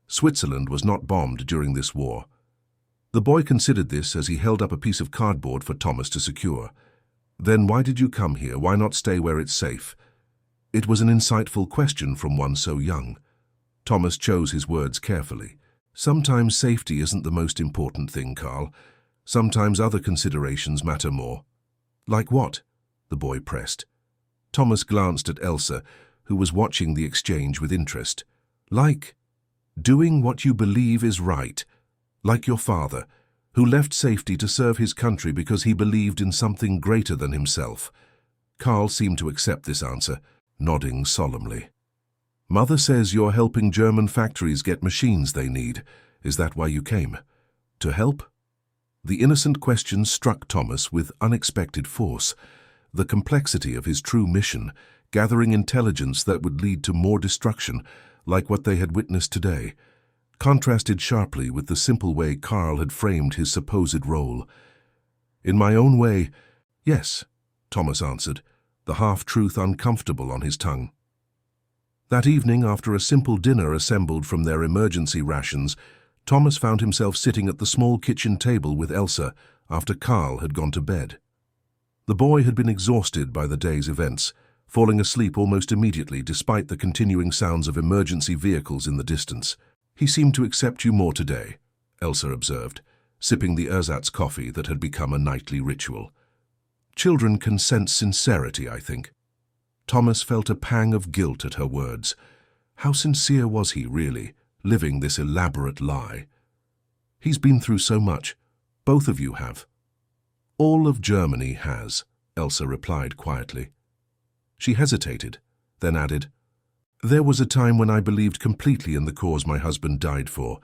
"Switzerland was not bombed during this war." The boy considered this as he held up a piece of cardboard for Thomas to secure. "Then why did you come here? Why not stay where it's safe?" It was an insightful question from one so young. Thomas chose his words carefully. "Sometimes safety isn't the most important thing, Karl. Sometimes other considerations matter more." "Like what?" the boy pressed. Thomas glanced at Elsa, who was watching the exchange with interest. "Like doing what you believe is right. Like your father, who left safety to serve his country because he believed in something greater than himself." Karl seemed to accept this answer, nodding solemnly. "Mother says you're helping German factories get machines they need. Is that why you came? To help?" The innocent question struck Thomas with unexpected force. The complexity of his true mission, gathering intelligence that would lead to more destruction, like what they had witnessed today, contrasted sharply with the simple way Carl had framed his supposed role. "In my own way, yes," Thomas answered, the half-truth uncomfortable on his tongue. That evening, after a simple dinner assembled from their emergency rations, Thomas found himself sitting at the small kitchen table with Elsa after Carl had gone to bed. The boy had been exhausted by the day's events, falling asleep almost immediately despite the continuing sounds of emergency vehicles in the distance. "He seemed to accept you more today," Elsa observed, sipping the ersatz coffee that had become a nightly ritual. "Children can sense sincerity, I think." Thomas felt a pang of guilt at her words. How sincere was he, really, living this elaborate lie? "He's been through so much. Both of you have." "All of Germany has," Elsa replied quietly. She hesitated, then added, "There was a time when I believed completely in the cause my husband died for.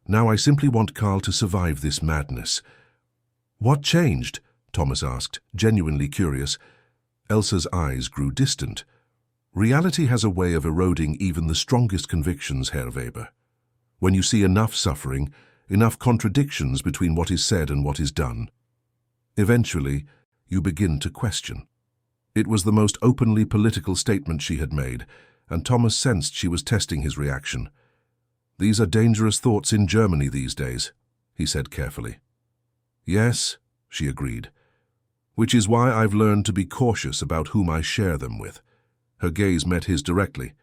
Now I simply want Carl to survive this madness." "What changed?" Thomas asked, genuinely curious. Elsa's eyes grew distant. "Reality has a way of eroding even the strongest convictions, Herr Weber. When you see enough suffering, enough contradictions between what is said and what is done, eventually you begin to question." It was the most openly political statement she had made, and Thomas sensed she was testing his reaction. "These are dangerous thoughts in Germany these days," he said carefully. "Yes," she agreed, "which is why I've learned to be cautious about whom I share them with." Her gaze met his directly.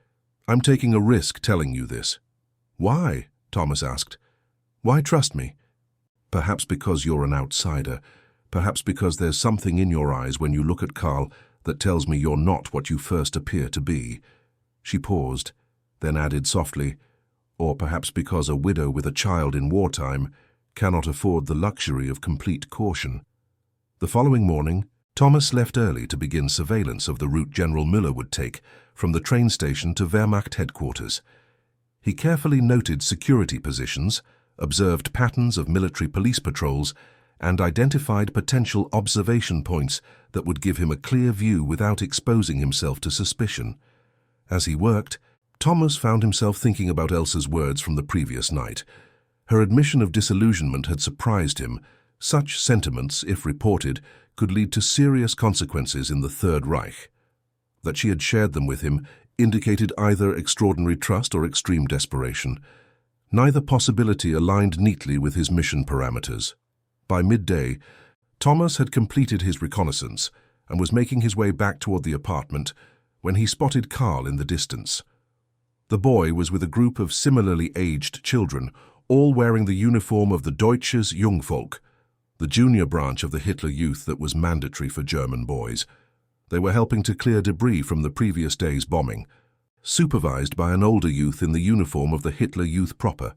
"I'm taking a risk telling you this." "Why?" Thomas asked. "Why trust me?" "Perhaps because you're an outsider. Perhaps because there's something in your eyes when you look at Carl that tells me you're not what you first appear to be." She paused, then added softly, "Or perhaps because a widow with a child in wartime cannot afford the luxury of complete caution." The following morning, Thomas left early to begin surveillance of the route General Müller would take from the train station to Wehrmacht headquarters. He carefully noted security positions, observed patterns of military police patrols, and identified potential observation points that would give him a clear view without exposing himself to suspicion. As he worked, Thomas found himself thinking about Elsa's words from the previous night. Her admission of disillusionment had surprised him. Such sentiments, if reported, could lead to serious consequences in the Third Reich. That she had shared them with him indicated either extraordinary trust or extreme desperation. Neither possibility aligned neatly with his mission parameters. By midday, Thomas had completed his reconnaissance and was making his way back toward the apartment when he spotted Carl in the distance. The boy was with a group of similarly aged children, all wearing the uniform of the Deutsches Jungvolk, the junior branch of the Hitler Youth that was mandatory for German boys. They were helping to clear debris from the previous day's bombing, supervised by an older youth in the uniform of the Hitler Youth proper.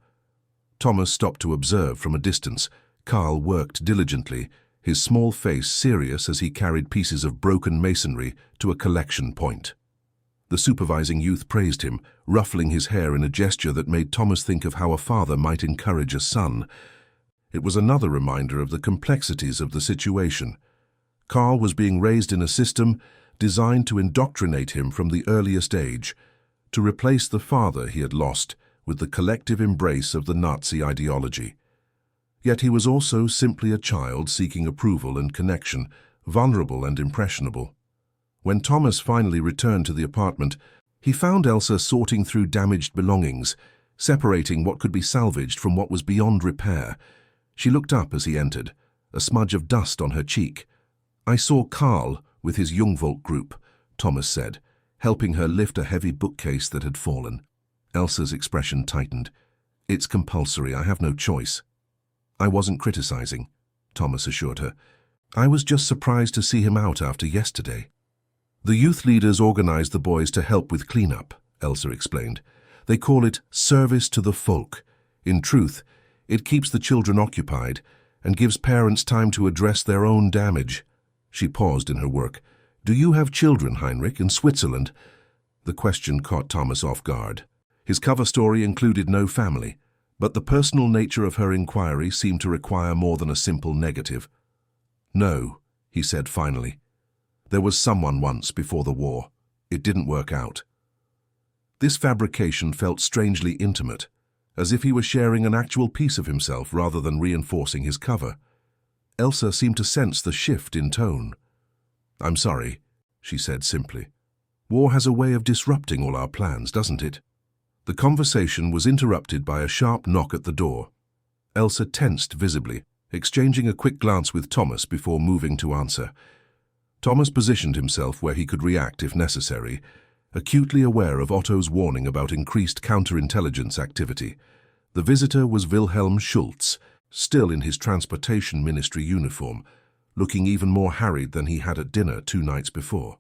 Thomas stopped to observe from a distance. Carl worked diligently, his small face serious as he carried pieces of broken masonry to a collection point. The supervising youth praised him, ruffling his hair in a gesture that made Thomas think of how a father might encourage a son. It was another reminder of the complexities of the situation. Carl was being raised in a system designed to indoctrinate him from the earliest age, to replace the father he had lost with the collective embrace of the Nazi ideology. Yet he was also simply a child seeking approval and connection, vulnerable and impressionable. When Thomas finally returned to the apartment, he found Elsa sorting through damaged belongings, separating what could be salvaged from what was beyond repair. She looked up as he entered, a smudge of dust on her cheek. "I saw Carl with his Jungvolk group," Thomas said, helping her lift a heavy bookcase that had fallen. Elsa's expression tightened. "It's compulsory, I have no choice." "I wasn't criticizing," Thomas assured her. "I was just surprised to see him out after yesterday." "The youth leaders organized the boys to help with cleanup," Elsa explained. "They call it service to the folk. In truth, it keeps the children occupied and gives parents time to address their own damage." She paused in her work. "Do you have children, Heinrich, in Switzerland?" The question caught Thomas off guard. His cover story included no family, But the personal nature of her inquiry seemed to require more than a simple negative. "No," he said finally. "There was someone once before the war. It didn't work out." This fabrication felt strangely intimate, as if he were sharing an actual piece of himself rather than reinforcing his cover. Elsa seemed to sense the shift in tone. "I'm sorry," she said simply. "War has a way of disrupting all our plans, doesn't it?" The conversation was interrupted by a sharp knock at the door. Elsa tensed visibly, exchanging a quick glance with Thomas before moving to answer. Thomas positioned himself where he could react if necessary, acutely aware of Otto's warning about increased counterintelligence activity. The visitor was Wilhelm Schultz, still in his transportation ministry uniform, looking even more harried than he had at dinner 2 nights before.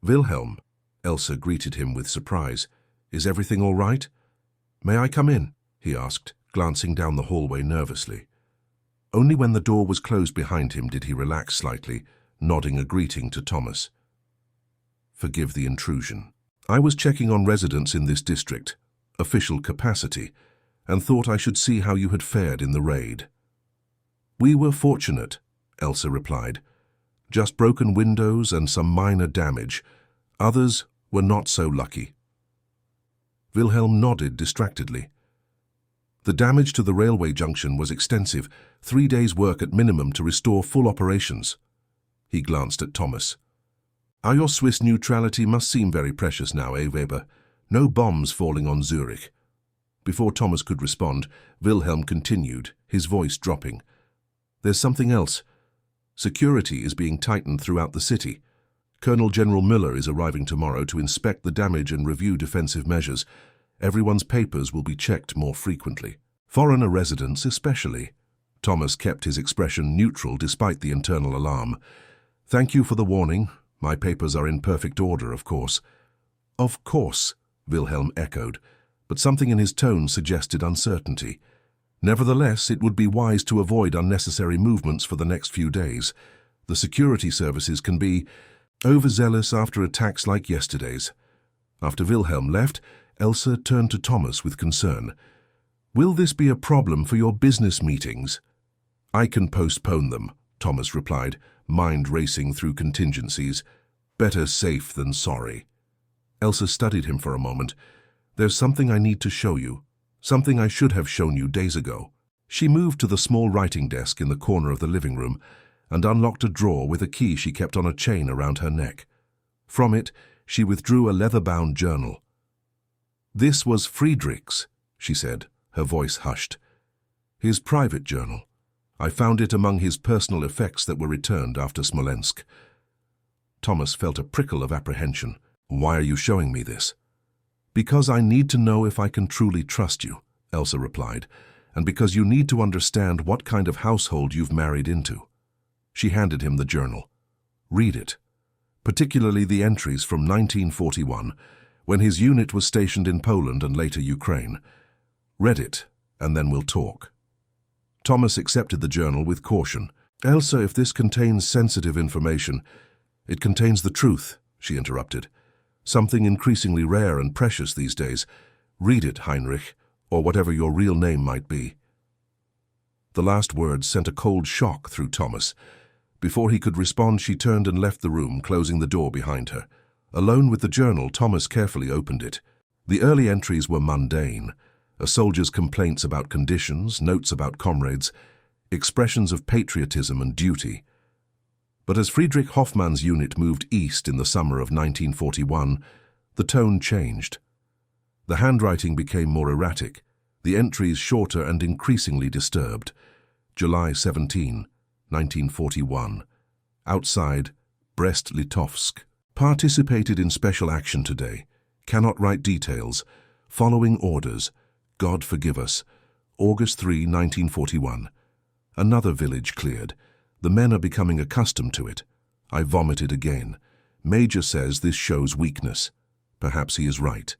"Wilhelm," Elsa greeted him with surprise. "Is everything all right?" "May I come in?" he asked, glancing down the hallway nervously. Only when the door was closed behind him did he relax slightly, nodding a greeting to Thomas. "Forgive the intrusion. I was checking on residents in this district, official capacity, and thought I should see how you had fared in the raid." "We were fortunate," Elsa replied. "Just broken windows and some minor damage. Others were not so lucky." Wilhelm nodded distractedly. "The damage to the railway junction was extensive, 3 days' work at minimum to restore full operations." He glanced at Thomas. "Your Swiss neutrality must seem very precious now, eh, Weber? No bombs falling on Zurich." Before Thomas could respond, Wilhelm continued, his voice dropping. "There's something else. Security is being tightened throughout the city. Colonel General Müller is arriving tomorrow to inspect the damage and review defensive measures. Everyone's papers will be checked more frequently. Foreigner residents especially." Thomas kept his expression neutral despite the internal alarm. "Thank you for the warning. My papers are in perfect order, of course." "Of course," Wilhelm echoed, but something in his tone suggested uncertainty. "Nevertheless, it would be wise to avoid unnecessary movements for the next few days. The security services can be overzealous after attacks like yesterday's." After Wilhelm left, Elsa turned to Thomas with concern. "Will this be a problem for your business meetings?" "I can postpone them," Thomas replied, mind racing through contingencies. "Better safe than sorry." Elsa studied him for a moment. "There's something I need to show you. Something I should have shown you days ago." She moved to the small writing desk in the corner of the living room and unlocked a drawer with a key she kept on a chain around her neck. From it, she withdrew a leather-bound journal. "This was Friedrich's," she said, her voice hushed. "His private journal. I found it among his personal effects that were returned after Smolensk." Thomas felt a prickle of apprehension. "Why are you showing me this?" "Because I need to know if I can truly trust you," Elsa replied, "and because you need to understand what kind of household you've married into." She handed him the journal. "Read it, particularly the entries from 1941, when his unit was stationed in Poland and later Ukraine. Read it, and then we'll talk." Thomas accepted the journal with caution. "Elsa, if this contains sensitive information—" "It contains the truth," she interrupted. "Something increasingly rare and precious these days. Read it, Heinrich, or whatever your real name might be." The last words sent a cold shock through Thomas. Before he could respond, she turned and left the room, closing the door behind her. Alone with the journal, Thomas carefully opened it. The early entries were mundane. A soldier's complaints about conditions, notes about comrades, expressions of patriotism and duty. But as Friedrich Hoffmann's unit moved east in the summer of 1941, the tone changed. The handwriting became more erratic, the entries shorter and increasingly disturbed. July 17, 1941. Outside, Brest-Litovsk. Participated in special action today. Cannot write details. Following orders. God forgive us. August 3, 1941. Another village cleared. The men are becoming accustomed to it. I vomited again. Major says this shows weakness. Perhaps he is right.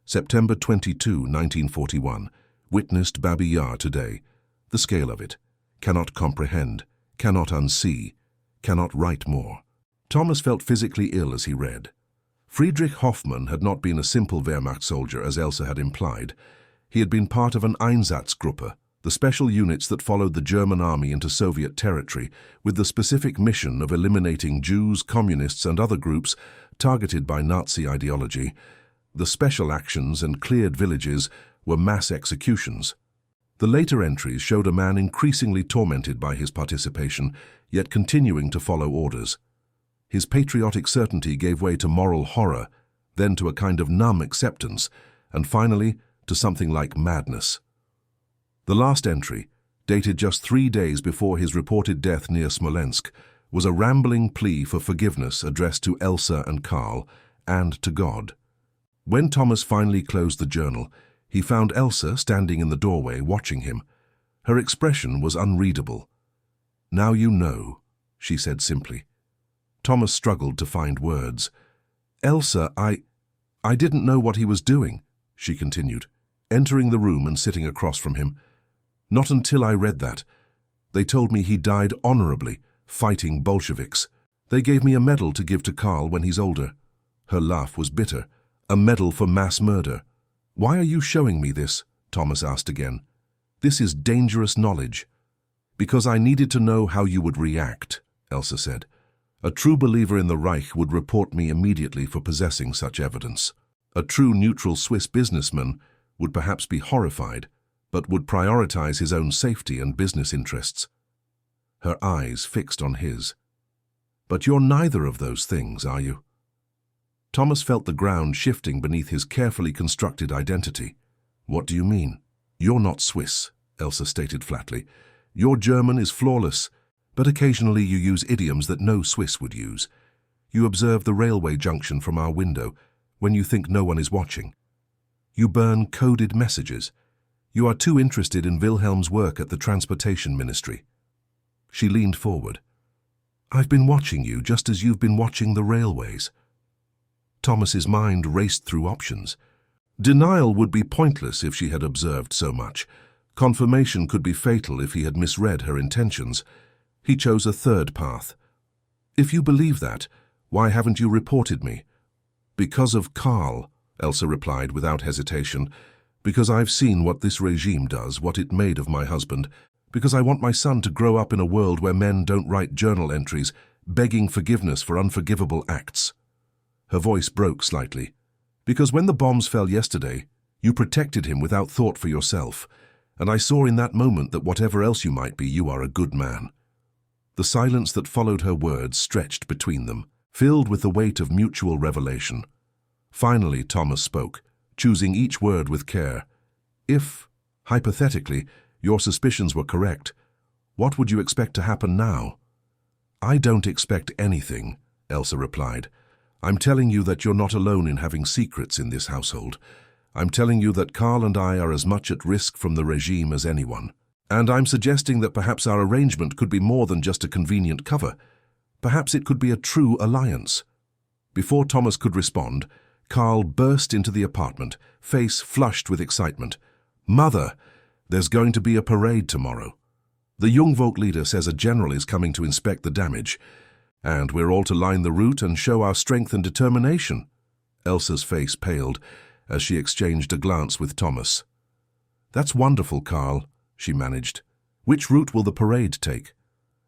September 22, 1941. Witnessed Babi Yar today. The scale of it. Cannot comprehend. Cannot unsee. Cannot write more. Thomas felt physically ill as he read. Friedrich Hoffmann had not been a simple Wehrmacht soldier, as Elsa had implied. He had been part of an Einsatzgruppe, the special units that followed the German army into Soviet territory, with the specific mission of eliminating Jews, communists, and other groups targeted by Nazi ideology. The special actions and cleared villages were mass executions. The later entries showed a man increasingly tormented by his participation, yet continuing to follow orders. His patriotic certainty gave way to moral horror, then to a kind of numb acceptance, and finally to something like madness. The last entry, dated just 3 days before his reported death near Smolensk, was a rambling plea for forgiveness addressed to Elsa and Karl, and to God. When Thomas finally closed the journal, he found Elsa standing in the doorway watching him. Her expression was unreadable. "Now you know," she said simply. Thomas struggled to find words. "Elsa, I didn't know what he was doing," she continued, entering the room and sitting across from him. "Not until I read that. They told me he died honorably, fighting Bolsheviks. They gave me a medal to give to Karl when he's older." Her laugh was bitter. "A medal for mass murder. Why are you showing me this?" Thomas asked again. "This is dangerous knowledge." "Because I needed to know how you would react," Elsa said. "A true believer in the Reich would report me immediately for possessing such evidence. A true neutral Swiss businessman would perhaps be horrified, but would prioritize his own safety and business interests." Her eyes fixed on his. "But you're neither of those things, are you?" Thomas felt the ground shifting beneath his carefully constructed identity. "What do you mean?" "You're not Swiss," Elsa stated flatly. "Your German is flawless, but occasionally you use idioms that no Swiss would use. You observe the railway junction from our window when you think no one is watching. You burn coded messages. You are too interested in Wilhelm's work at the Transportation Ministry." She leaned forward. "I've been watching you just as you've been watching the railways." Thomas's mind raced through options. Denial would be pointless if she had observed so much. Confirmation could be fatal if he had misread her intentions. He chose a third path. "If you believe that, why haven't you reported me?" "Because of Karl," Elsa replied without hesitation. "Because I've seen what this regime does, what it made of my husband. Because I want my son to grow up in a world where men don't write journal entries, begging forgiveness for unforgivable acts." Her voice broke slightly. "Because when the bombs fell yesterday, you protected him without thought for yourself, and I saw in that moment that whatever else you might be, you are a good man." The silence that followed her words stretched between them, filled with the weight of mutual revelation. Finally, Thomas spoke, choosing each word with care. "If, hypothetically, your suspicions were correct, what would you expect to happen now?" "I don't expect anything," Elsa replied. "I'm telling you that you're not alone in having secrets in this household. I'm telling you that Karl and I are as much at risk from the regime as anyone. And I'm suggesting that perhaps our arrangement could be more than just a convenient cover. Perhaps it could be a true alliance." Before Thomas could respond, Karl burst into the apartment, face flushed with excitement. "Mother, there's going to be a parade tomorrow. The Jungvolk leader says a general is coming to inspect the damage, and we're all to line the route and show our strength and determination." Elsa's face paled as she exchanged a glance with Thomas. "That's wonderful, Karl," she managed. "Which route will the parade take?"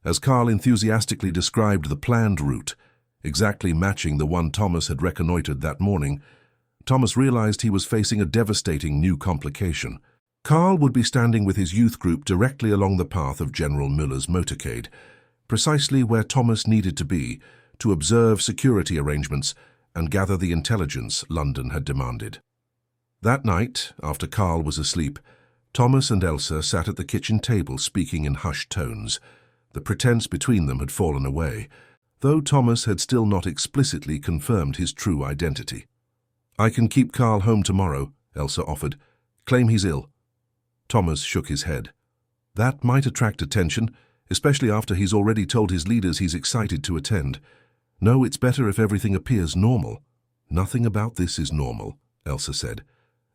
As Karl enthusiastically described the planned route, exactly matching the one Thomas had reconnoitered that morning, Thomas realized he was facing a devastating new complication. Karl would be standing with his youth group directly along the path of General Müller's motorcade, precisely where Thomas needed to be to observe security arrangements and gather the intelligence London had demanded. That night, after Karl was asleep, Thomas and Elsa sat at the kitchen table speaking in hushed tones. The pretense between them had fallen away, though Thomas had still not explicitly confirmed his true identity. "I can keep Karl home tomorrow," Elsa offered. "Claim he's ill." Thomas shook his head. "That might attract attention, especially after he's already told his leaders he's excited to attend. No, it's better if everything appears normal." "Nothing about this is normal," Elsa said,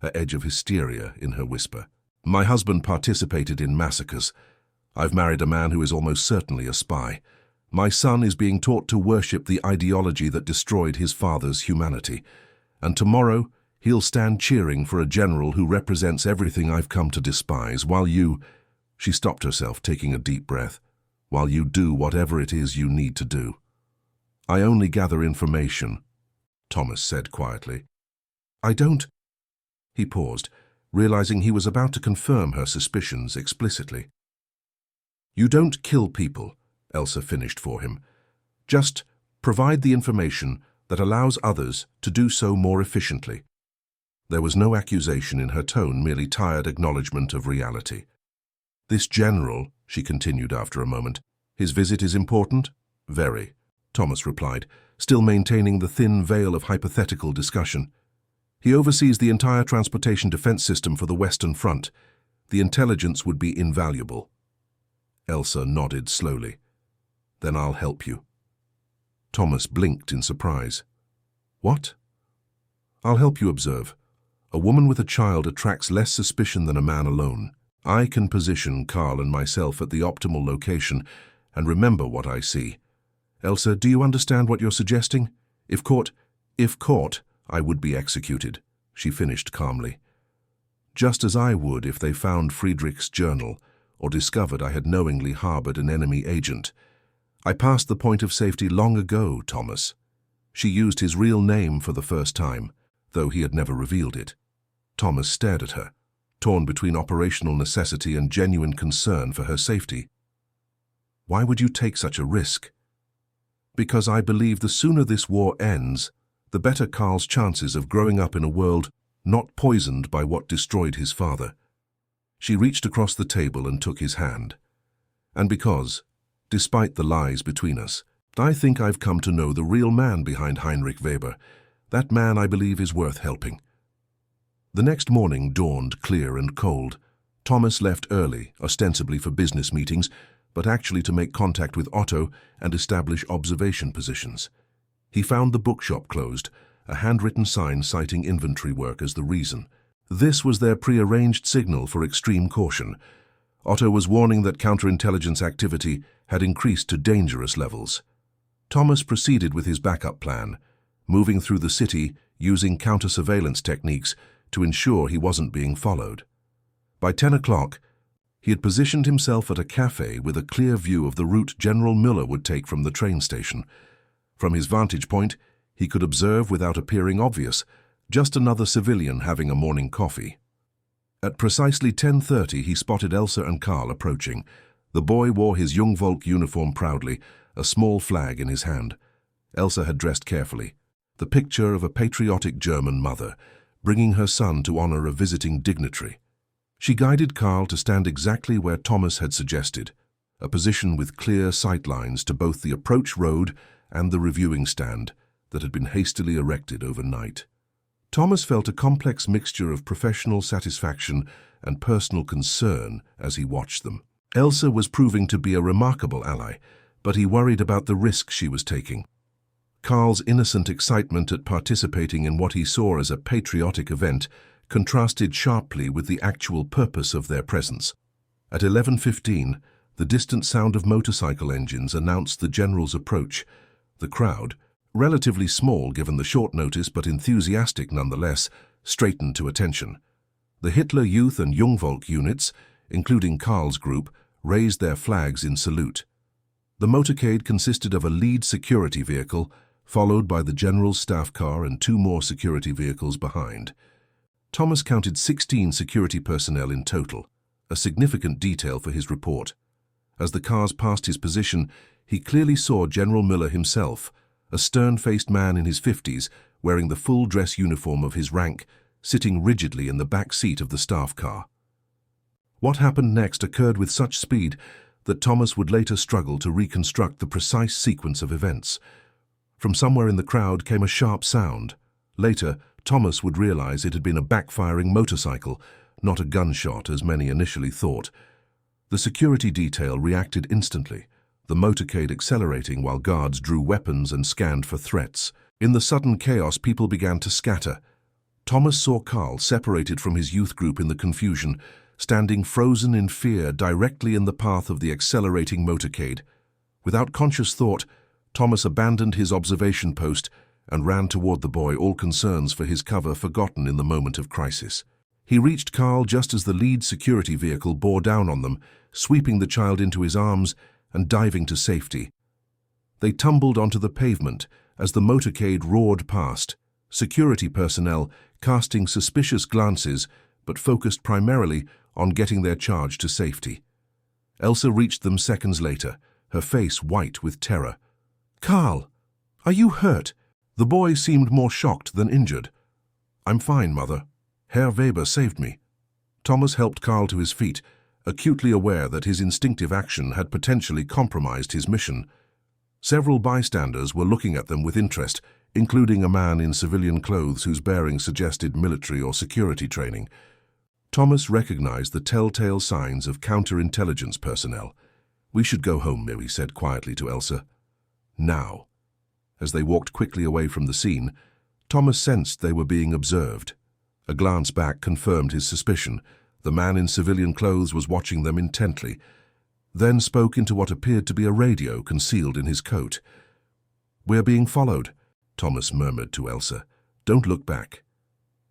an edge of hysteria in her whisper. "My husband participated in massacres. I've married a man who is almost certainly a spy. My son is being taught to worship the ideology that destroyed his father's humanity. And tomorrow, He'll stand cheering for a general who represents everything I've come to despise, while you—" She stopped herself, taking a deep breath. "While you do whatever it is you need to do." "I only gather information," Thomas said quietly. "I don't—" He paused, realizing he was about to confirm her suspicions explicitly. "You don't kill people," Elsa finished for him. "Just provide the information that allows others to do so more efficiently." There was no accusation in her tone, merely tired acknowledgement of reality. "This general," she continued after a moment, "his visit is important?" "Very," Thomas replied, still maintaining the thin veil of hypothetical discussion. "He oversees the entire transportation defense system for the Western Front. The intelligence would be invaluable." Elsa nodded slowly. "Then I'll help you." Thomas blinked in surprise. "What?" "I'll help you observe. A woman with a child attracts less suspicion than a man alone. I can position Karl and myself at the optimal location and remember what I see. Elsa, do you understand what you're suggesting? If caught, I would be executed," she finished calmly. "Just as I would if they found Friedrich's journal or discovered I had knowingly harbored an enemy agent. I passed the point of safety long ago, Thomas." She used his real name for the first time, though he had never revealed it. Thomas stared at her, torn between operational necessity and genuine concern for her safety. "Why would you take such a risk?" "Because I believe the sooner this war ends, the better Karl's chances of growing up in a world not poisoned by what destroyed his father." She reached across the table and took his hand. "And because, despite the lies between us, I think I've come to know the real man behind Heinrich Weber. That man, I believe, is worth helping." The next morning dawned clear and cold. Thomas left early, ostensibly for business meetings, but actually to make contact with Otto and establish observation positions. He found the bookshop closed, a handwritten sign citing inventory work as the reason. This was their prearranged signal for extreme caution. Otto was warning that counterintelligence activity had increased to dangerous levels. Thomas proceeded with his backup plan, moving through the city using counter-surveillance techniques to ensure he wasn't being followed. By 10 o'clock, he had positioned himself at a cafe with a clear view of the route General Müller would take from the train station. From his vantage point, he could observe without appearing obvious, just another civilian having a morning coffee. At precisely 10:30, he spotted Elsa and Karl approaching. The boy wore his Jungvolk uniform proudly, a small flag in his hand. Elsa had dressed carefully, the picture of a patriotic German mother, bringing her son to honor a visiting dignitary. She guided Karl to stand exactly where Thomas had suggested, a position with clear sight lines to both the approach road and the reviewing stand that had been hastily erected overnight. Thomas felt a complex mixture of professional satisfaction and personal concern as he watched them. Elsa was proving to be a remarkable ally, but he worried about the risk she was taking. Karl's innocent excitement at participating in what he saw as a patriotic event contrasted sharply with the actual purpose of their presence. At 11:15, the distant sound of motorcycle engines announced the general's approach. The crowd, relatively small given the short notice but enthusiastic nonetheless, straightened to attention. The Hitler Youth and Jungvolk units, including Karl's group, raised their flags in salute. The motorcade consisted of a lead security vehicle, followed by the general's staff car and 2 more security vehicles behind. Thomas counted 16 security personnel in total, a significant detail for his report. As the cars passed his position, he clearly saw General Müller himself, a stern-faced man in his 50s, wearing the full dress uniform of his rank, sitting rigidly in the back seat of the staff car. What happened next occurred with such speed that Thomas would later struggle to reconstruct the precise sequence of events. From somewhere in the crowd came a sharp sound. Later, Thomas would realize it had been a backfiring motorcycle, not a gunshot as many initially thought. The security detail reacted instantly, the motorcade accelerating while guards drew weapons and scanned for threats. In the sudden chaos, people began to scatter. Thomas saw Karl, separated from his youth group in the confusion, standing frozen in fear directly in the path of the accelerating motorcade. Without conscious thought, Thomas abandoned his observation post and ran toward the boy, all concerns for his cover forgotten in the moment of crisis. He reached Carl just as the lead security vehicle bore down on them, sweeping the child into his arms and diving to safety. They tumbled onto the pavement as the motorcade roared past, security personnel casting suspicious glances but focused primarily on getting their charge to safety. Elsa reached them seconds later, her face white with terror. "Carl, are you hurt?" The boy seemed more shocked than injured. "I'm fine, Mother. Herr Weber saved me." Thomas helped Carl to his feet, acutely aware that his instinctive action had potentially compromised his mission. Several bystanders were looking at them with interest, including a man in civilian clothes whose bearing suggested military or security training. Thomas recognized the telltale signs of counterintelligence personnel. "We should go home," Mary said quietly to Elsa. "Now." As they walked quickly away from the scene, Thomas sensed they were being observed. A glance back confirmed his suspicion. The man in civilian clothes was watching them intently, then spoke into what appeared to be a radio concealed in his coat. "We're being followed," Thomas murmured to Elsa. "Don't look back."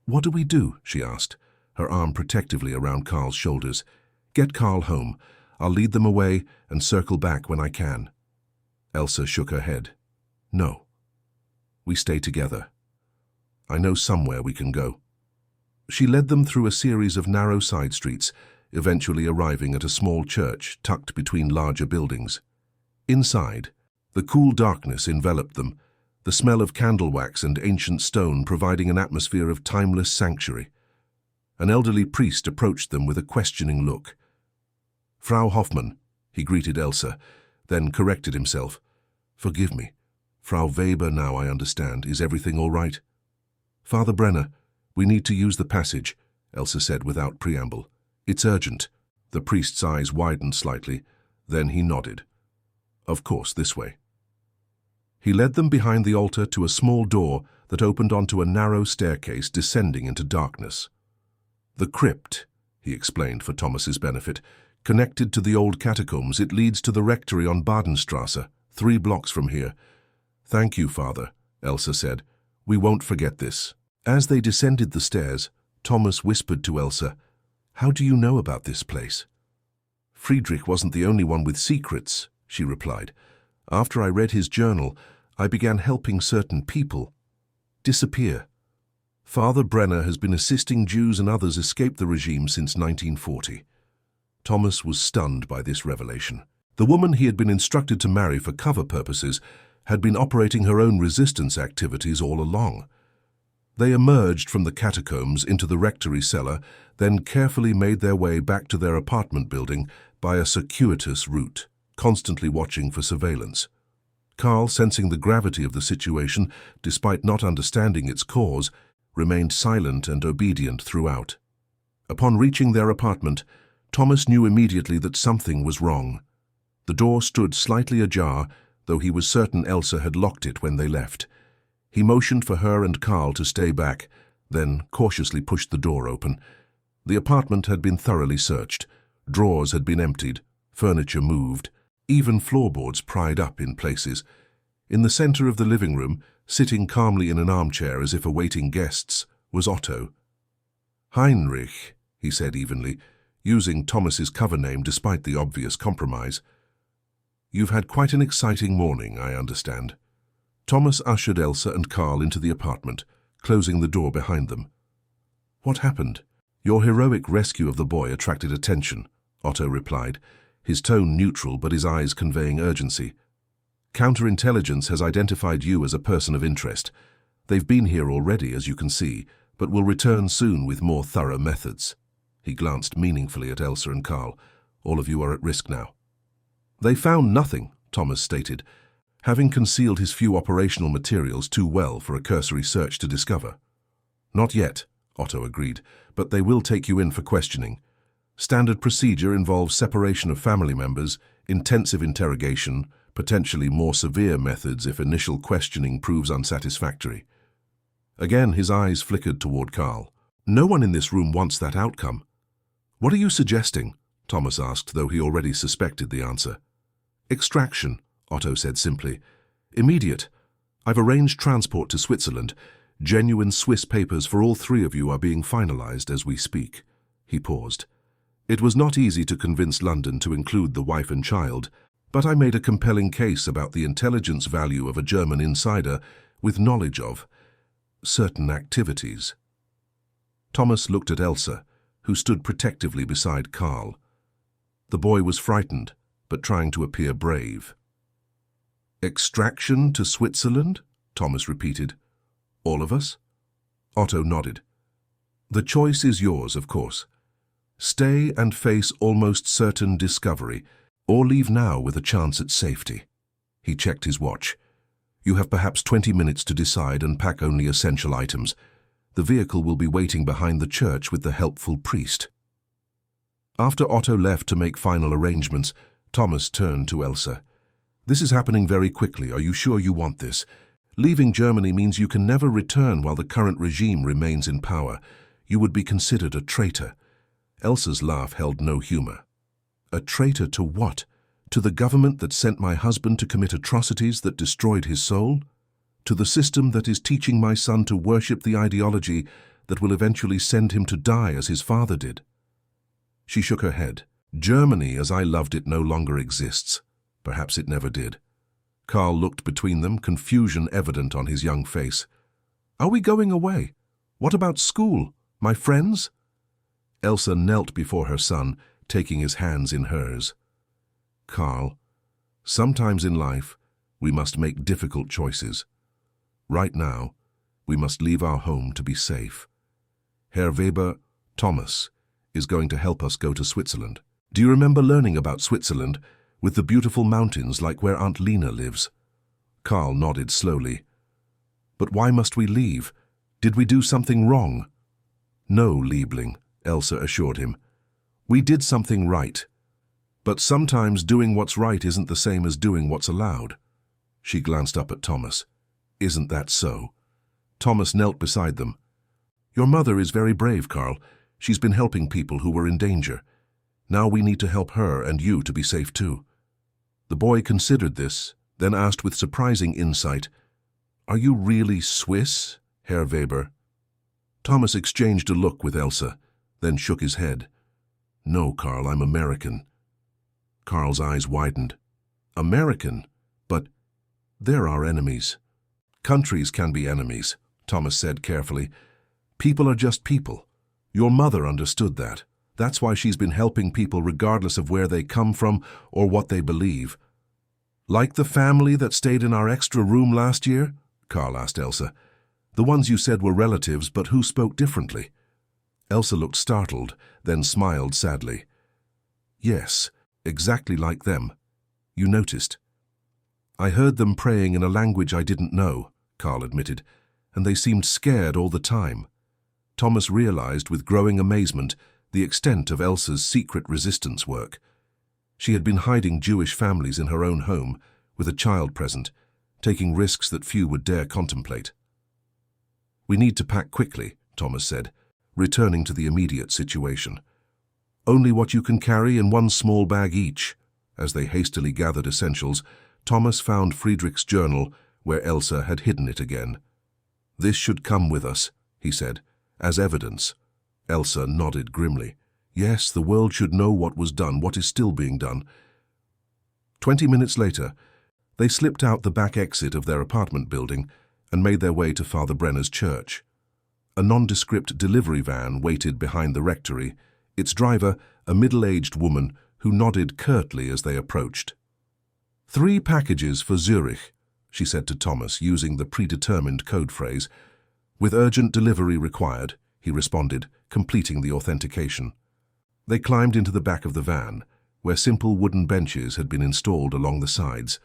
"What do we do?" she asked, her arm protectively around Carl's shoulders. "Get Carl home. I'll lead them away and circle back when I can." Elsa shook her head. "No. We stay together. I know somewhere we can go." She led them through a series of narrow side streets, eventually arriving at a small church tucked between larger buildings. Inside, the cool darkness enveloped them, the smell of candle wax and ancient stone providing an atmosphere of timeless sanctuary. An elderly priest approached them with a questioning look. "Frau Hoffmann," he greeted Elsa, then corrected himself. "Forgive me. Frau Weber, now I understand. Is everything all right?" "Father Brenner, we need to use the passage," Elsa said without preamble. "It's urgent." The priest's eyes widened slightly, then he nodded. "Of course, this way." He led them behind the altar to a small door that opened onto a narrow staircase descending into darkness. "The crypt," he explained for Thomas's benefit, "connected to the old catacombs. It leads to the rectory on Badenstrasse, 3 blocks from here." "Thank you, Father," Elsa said. "We won't forget this." As they descended the stairs, Thomas whispered to Elsa, "How do you know about this place?" "Friedrich wasn't the only one with secrets," she replied. "After I read his journal, I began helping certain people disappear. Father Brenner has been assisting Jews and others escape the regime since 1940. Thomas was stunned by this revelation. The woman he had been instructed to marry for cover purposes had been operating her own resistance activities all along. They emerged from the catacombs into the rectory cellar, then carefully made their way back to their apartment building by a circuitous route, constantly watching for surveillance. Carl, sensing the gravity of the situation, despite not understanding its cause, remained silent and obedient throughout. Upon reaching their apartment, Thomas knew immediately that something was wrong. The door stood slightly ajar, though he was certain Elsa had locked it when they left. He motioned for her and Carl to stay back, then cautiously pushed the door open. The apartment had been thoroughly searched. Drawers had been emptied, furniture moved, even floorboards pried up in places. In the center of the living room, sitting calmly in an armchair as if awaiting guests, was Otto. "Heinrich," he said evenly, using Thomas's cover name despite the obvious compromise. "You've had quite an exciting morning, I understand." Thomas ushered Elsa and Carl into the apartment, closing the door behind them. "What happened?" "Your heroic rescue of the boy attracted attention," Otto replied, his tone neutral but his eyes conveying urgency. "Counterintelligence has identified you as a person of interest. They've been here already, as you can see, but will return soon with more thorough methods." He glanced meaningfully at Elsa and Carl. "All of you are at risk now." "They found nothing," Thomas stated, having concealed his few operational materials too well for a cursory search to discover. "Not yet," Otto agreed, "but they will take you in for questioning. Standard procedure involves separation of family members, intensive interrogation, potentially more severe methods if initial questioning proves unsatisfactory." Again, his eyes flickered toward Carl. "No one in this room wants that outcome." "What are you suggesting?" Thomas asked, though he already suspected the answer. "Extraction," Otto said simply. "Immediate. I've arranged transport to Switzerland. Genuine Swiss papers for all three of you are being finalized as we speak." He paused. It was not easy to convince London to include the wife and child, but I made a compelling case about the intelligence value of a German insider with knowledge of certain activities. Thomas looked at Elsa, who stood protectively beside Karl. The boy was frightened, but trying to appear brave. "Extraction to Switzerland?" Thomas repeated. "All of us?" Otto nodded. "The choice is yours, of course. Stay and face almost certain discovery, or leave now with a chance at safety." He checked his watch. "You have perhaps 20 minutes to decide and pack only essential items. The vehicle will be waiting behind the church with the helpful priest." After Otto left to make final arrangements, Thomas turned to Elsa. "This is happening very quickly. Are you sure you want this? Leaving Germany means you can never return while the current regime remains in power. You would be considered a traitor." Elsa's laugh held no humor. "A traitor to what? To the government that sent my husband to commit atrocities that destroyed his soul? To the system that is teaching my son to worship the ideology that will eventually send him to die as his father did?" She shook her head. "Germany, as I loved it, no longer exists. Perhaps it never did." Karl looked between them, confusion evident on his young face. "Are we going away? What about school? My friends?" Elsa knelt before her son, taking his hands in hers. "Karl, sometimes in life, we must make difficult choices. Right now, we must leave our home to be safe. Herr Weber, Thomas, is going to help us go to Switzerland. Do you remember learning about Switzerland, with the beautiful mountains like where Aunt Lena lives?" Karl nodded slowly. "But why must we leave? Did we do something wrong?" "No, Liebling," Elsa assured him. "We did something right. But sometimes doing what's right isn't the same as doing what's allowed." She glanced up at Thomas. "Isn't that so?" Thomas knelt beside them. "Your mother is very brave, Karl. She's been helping people who were in danger. Now we need to help her and you to be safe too." The boy considered this, then asked with surprising insight, "Are you really Swiss, Herr Weber?" Thomas exchanged a look with Elsa, then shook his head. "No, Karl, I'm American." Karl's eyes widened. "American? But they're our enemies." "Countries can be enemies," Thomas said carefully. "People are just people. Your mother understood that. That's why she's been helping people regardless of where they come from or what they believe." "Like the family that stayed in our extra room last year?" Karl asked Elsa. "The ones you said were relatives, but who spoke differently?" Elsa looked startled, then smiled sadly. "Yes, exactly like them. You noticed." "I heard them praying in a language I didn't know," Karl admitted, "and they seemed scared all the time." Thomas realized with growing amazement the extent of Elsa's secret resistance work. She had been hiding Jewish families in her own home, with a child present, taking risks that few would dare contemplate. "We need to pack quickly," Thomas said, returning to the immediate situation. "Only what you can carry in one small bag each." As they hastily gathered essentials, Thomas found Friedrich's journal where Elsa had hidden it again. "This should come with us," he said, "as evidence." Elsa nodded grimly. "Yes, the world should know what was done, what is still being done." 20 minutes later, they slipped out the back exit of their apartment building and made their way to Father Brenner's church. A nondescript delivery van waited behind the rectory, its driver a middle-aged woman who nodded curtly as they approached. "3 packages for Zurich," she said to Thomas, using the predetermined code phrase. "With urgent delivery required," he responded, completing the authentication. They climbed into the back of the van, where simple wooden benches had been installed along the sides.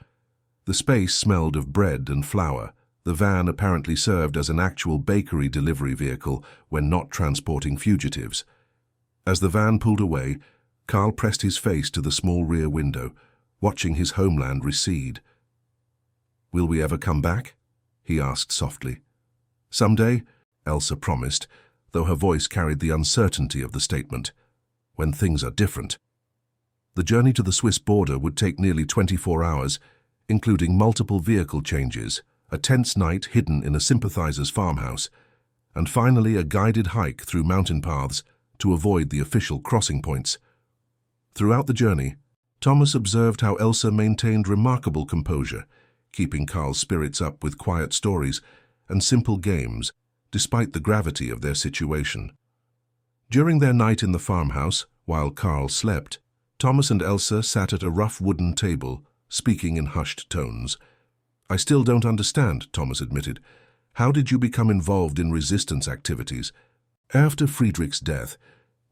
The space smelled of bread and flour. The van apparently served as an actual bakery delivery vehicle when not transporting fugitives. As the van pulled away, Karl pressed his face to the small rear window, watching his homeland recede. "Will we ever come back?" he asked softly. "Someday," Elsa promised, though her voice carried the uncertainty of the statement. "When things are different." The journey to the Swiss border would take nearly 24 hours, including multiple vehicle changes, a tense night hidden in a sympathizer's farmhouse, and finally a guided hike through mountain paths to avoid the official crossing points. Throughout the journey, Thomas observed how Elsa maintained remarkable composure, keeping Carl's spirits up with quiet stories and simple games, despite the gravity of their situation. During their night in the farmhouse, while Carl slept, Thomas and Elsa sat at a rough wooden table, speaking in hushed tones. "I still don't understand," Thomas admitted. "How did you become involved in resistance activities?" "After Friedrich's death."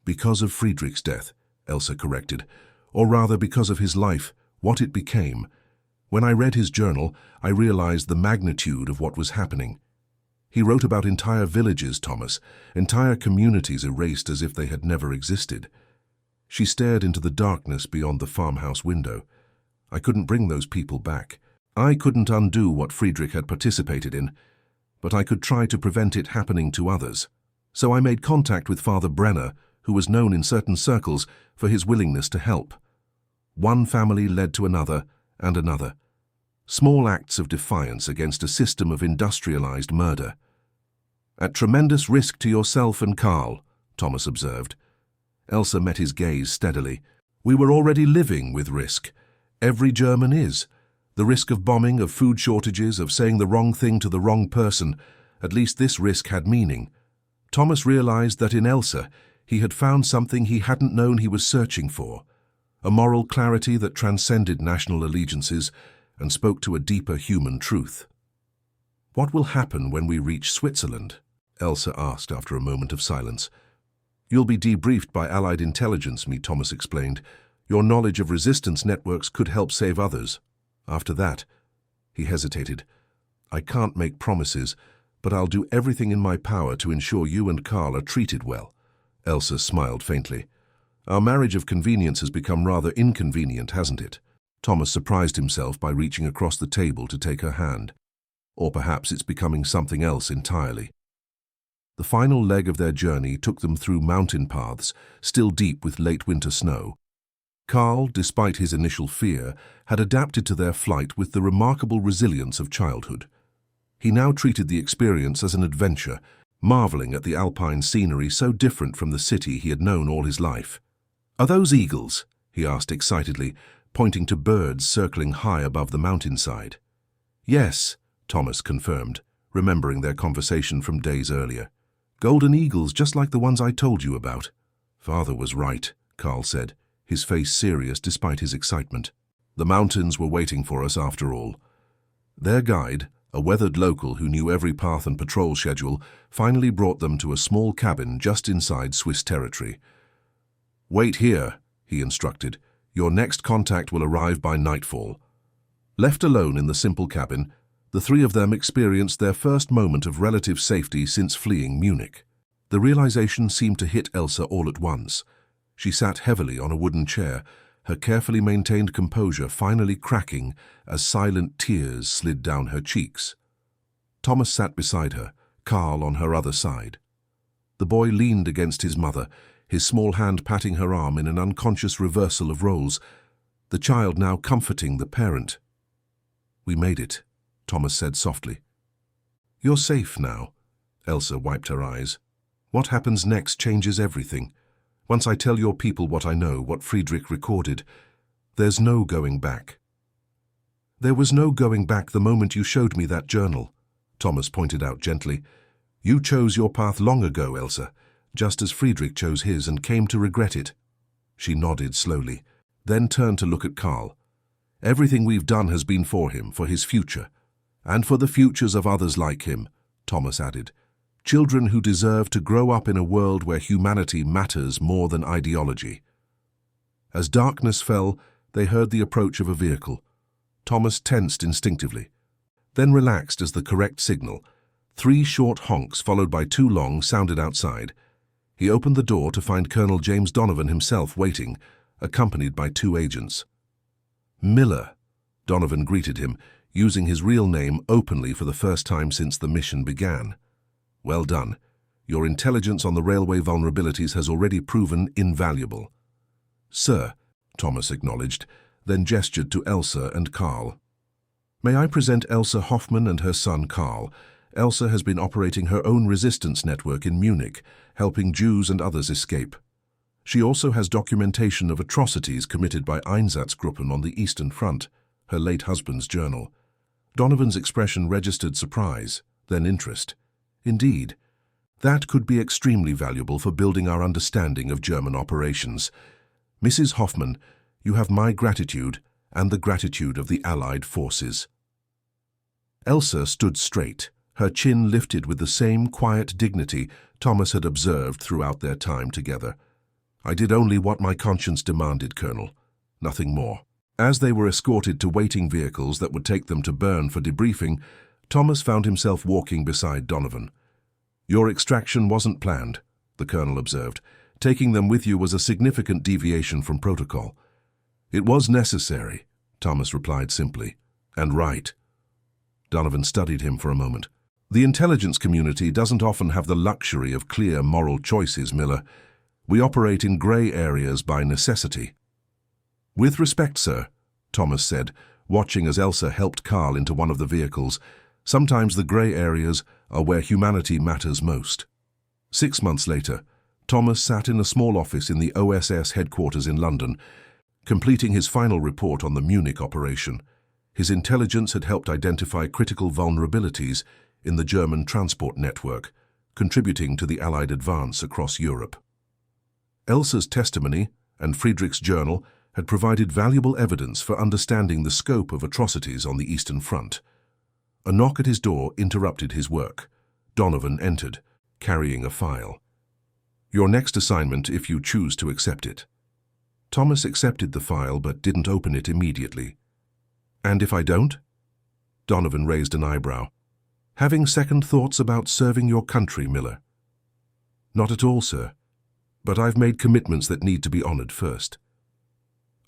"Because of Friedrich's death," Elsa corrected. "Or rather because of his life, what it became. When I read his journal, I realized the magnitude of what was happening. He wrote about entire villages, Thomas, entire communities erased as if they had never existed." She stared into the darkness beyond the farmhouse window. "I couldn't bring those people back. I couldn't undo what Friedrich had participated in, but I could try to prevent it happening to others. So I made contact with Father Brenner, who was known in certain circles for his willingness to help. One family led to another and another. Small acts of defiance against a system of industrialized murder. "At tremendous risk to yourself and Carl," Thomas observed. Elsa met his gaze steadily. "We were already living with risk. Every German is. The risk of bombing, of food shortages, of saying the wrong thing to the wrong person. At least this risk had meaning." Thomas realized that in Elsa, he had found something he hadn't known he was searching for. A moral clarity that transcended national allegiances and spoke to a deeper human truth. "What will happen when we reach Switzerland?" Elsa asked after a moment of silence. "You'll be debriefed by Allied intelligence," Thomas explained. "Your knowledge of resistance networks could help save others. After that," he hesitated, "I can't make promises, but I'll do everything in my power to ensure you and Carl are treated well." Elsa smiled faintly. "Our marriage of convenience has become rather inconvenient, hasn't it?" Thomas surprised himself by reaching across the table to take her hand. Or perhaps it's becoming something else entirely. The final leg of their journey took them through mountain paths, still deep with late winter snow. Carl, despite his initial fear, had adapted to their flight with the remarkable resilience of childhood. He now treated the experience as an adventure, marveling at the alpine scenery so different from the city he had known all his life. "Are those eagles?" he asked excitedly, pointing to birds circling high above the mountainside. "Yes," Thomas confirmed, remembering their conversation from days earlier. "Golden eagles, just like the ones I told you about." "Father was right," Carl said, his face serious despite his excitement. The mountains were waiting for us after all. Their guide, a weathered local who knew every path and patrol schedule, finally brought them to a small cabin just inside Swiss territory. "Wait here," he instructed. "Your next contact will arrive by nightfall." Left alone in the simple cabin, the three of them experienced their first moment of relative safety since fleeing Munich. The realization seemed to hit Elsa all at once. She sat heavily on a wooden chair, her carefully maintained composure finally cracking as silent tears slid down her cheeks. Thomas sat beside her, Carl on her other side. The boy leaned against his mother, his small hand patting her arm in an unconscious reversal of roles, the child now comforting the parent. "We made it," Thomas said softly. "You're safe now." Elsa wiped her eyes. "What happens next changes everything. Once I tell your people what I know, what Friedrich recorded, there's no going back." "There was no going back the moment you showed me that journal," Thomas pointed out gently. "You chose your path long ago, Elsa, just as Friedrich chose his and came to regret it." She nodded slowly, then turned to look at Carl. "Everything we've done has been for him, for his future. And for the futures of others like him," Thomas added. "Children who deserve to grow up in a world where humanity matters more than ideology." As darkness fell, they heard the approach of a vehicle. Thomas tensed instinctively, then relaxed as the correct signal. 3 short honks followed by 2 long sounded outside. He opened the door to find Colonel James Donovan himself waiting, accompanied by 2 agents. "Miller," Donovan greeted him, using his real name openly for the first time since the mission began. "Well done. Your intelligence on the railway vulnerabilities has already proven invaluable." "Sir," Thomas acknowledged, then gestured to Elsa and Carl. May I present Elsa Hoffmann and her son Karl? Elsa has been operating her own resistance network in Munich, helping Jews and others escape. She also has documentation of atrocities committed by Einsatzgruppen on the Eastern Front, her late husband's journal. Donovan's expression registered surprise, then interest. Indeed, that could be extremely valuable for building our understanding of German operations. Mrs. Hoffmann, you have my gratitude and the gratitude of the Allied forces. Elsa stood straight, her chin lifted with the same quiet dignity Thomas had observed throughout their time together. I did only what my conscience demanded, Colonel. Nothing more. As they were escorted to waiting vehicles that would take them to Bern for debriefing, Thomas found himself walking beside Donovan. Your extraction wasn't planned, the Colonel observed. Taking them with you was a significant deviation from protocol. It was necessary, Thomas replied simply. And right. Donovan studied him for a moment. The intelligence community doesn't often have the luxury of clear moral choices, Miller. We operate in grey areas by necessity. With respect, sir, Thomas said, watching as Elsa helped Karl into one of the vehicles. Sometimes the grey areas are where humanity matters most. 6 months later, Thomas sat in a small office in the OSS headquarters in London, completing his final report on the Munich operation. His intelligence had helped identify critical vulnerabilities in the German transport network, contributing to the Allied advance across Europe. Elsa's testimony and Friedrich's journal had provided valuable evidence for understanding the scope of atrocities on the Eastern Front. A knock at his door interrupted his work. Donovan entered, carrying a file. Your next assignment, if you choose to accept it. Thomas accepted the file but didn't open it immediately. And if I don't? Donovan raised an eyebrow. Having second thoughts about serving your country, Miller? Not at all, sir. But I've made commitments that need to be honored first.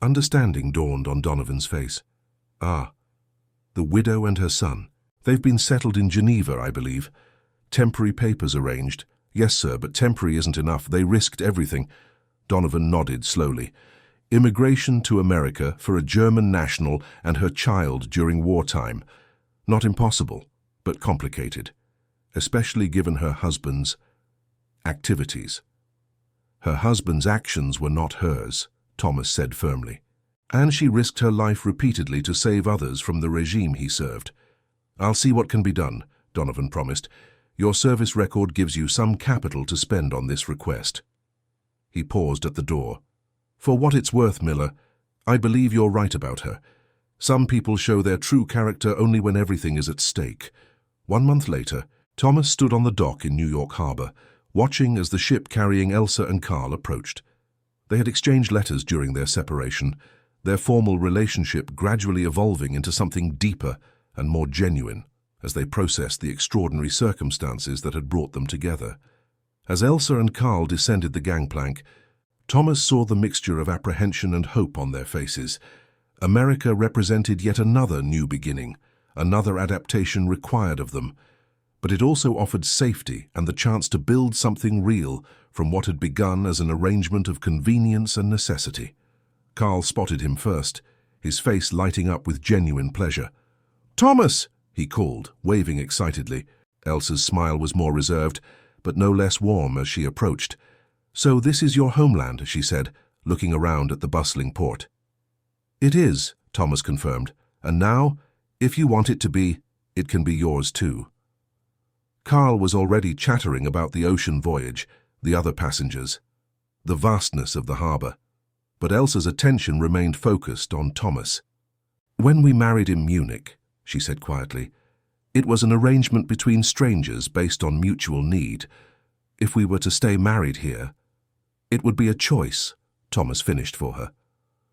Understanding dawned on Donovan's face. Ah, the widow and her son. They've been settled in Geneva, I believe. Temporary papers arranged. Yes, sir, but temporary isn't enough. They risked everything. Donovan nodded slowly. Immigration to America for a German national and her child during wartime. Not impossible, but complicated, especially given her husband's activities. Her husband's actions were not hers, Thomas said firmly, and she risked her life repeatedly to save others from the regime he served. I'll see what can be done, Donovan promised. Your service record gives you some capital to spend on this request. He paused at the door. For what it's worth, Miller, I believe you're right about her. Some people show their true character only when everything is at stake. 1 month later, Thomas stood on the dock in New York Harbor, watching as the ship carrying Elsa and Karl approached. They had exchanged letters during their separation, their formal relationship gradually evolving into something deeper and more genuine as they processed the extraordinary circumstances that had brought them together. As Elsa and Karl descended the gangplank, Thomas saw the mixture of apprehension and hope on their faces. America represented yet another new beginning, another adaptation required of them, but it also offered safety and the chance to build something real from what had begun as an arrangement of convenience and necessity. Karl spotted him first, his face lighting up with genuine pleasure. "Thomas!" he called, waving excitedly. Elsa's smile was more reserved, but no less warm as she approached. "So this is your homeland," she said, looking around at the bustling port. "It is," Thomas confirmed, "and now, if you want it to be, it can be yours too." Karl was already chattering about the ocean voyage, the other passengers, the vastness of the harbor, but Elsa's attention remained focused on Thomas. "When we married in Munich," she said quietly, "it was an arrangement between strangers based on mutual need. If we were to stay married here, it would be a choice," Thomas finished for her,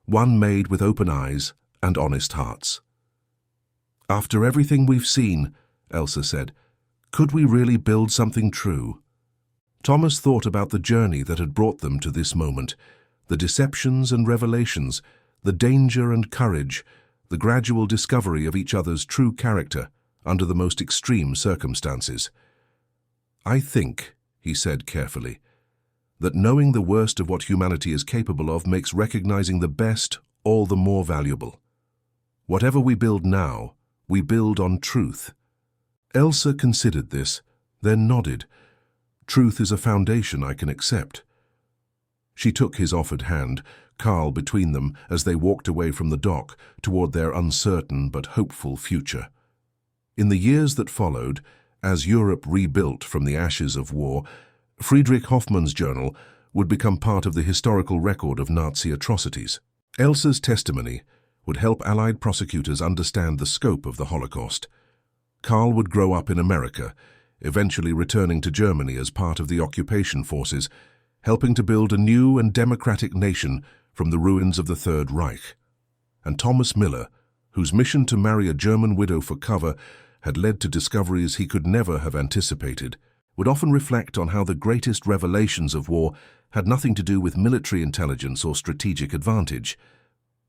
"one made with open eyes and honest hearts." "After everything we've seen," Elsa said, "could we really build something true?" Thomas thought about the journey that had brought them to this moment, the deceptions and revelations, the danger and courage, the gradual discovery of each other's true character under the most extreme circumstances. "I think," he said carefully, "that knowing the worst of what humanity is capable of makes recognizing the best all the more valuable. Whatever we build now We build on truth. Elsa considered this, then nodded. Truth is a foundation I can accept. She took his offered hand, Karl between them, as they walked away from the dock toward their uncertain but hopeful future. In the years that followed, as Europe rebuilt from the ashes of war, Friedrich Hoffmann's journal would become part of the historical record of Nazi atrocities. Elsa's testimony would help Allied prosecutors understand the scope of the Holocaust. Karl would grow up in America, eventually returning to Germany as part of the occupation forces, helping to build a new and democratic nation from the ruins of the Third Reich. And Thomas Miller, whose mission to marry a German widow for cover had led to discoveries he could never have anticipated, would often reflect on how the greatest revelations of war had nothing to do with military intelligence or strategic advantage.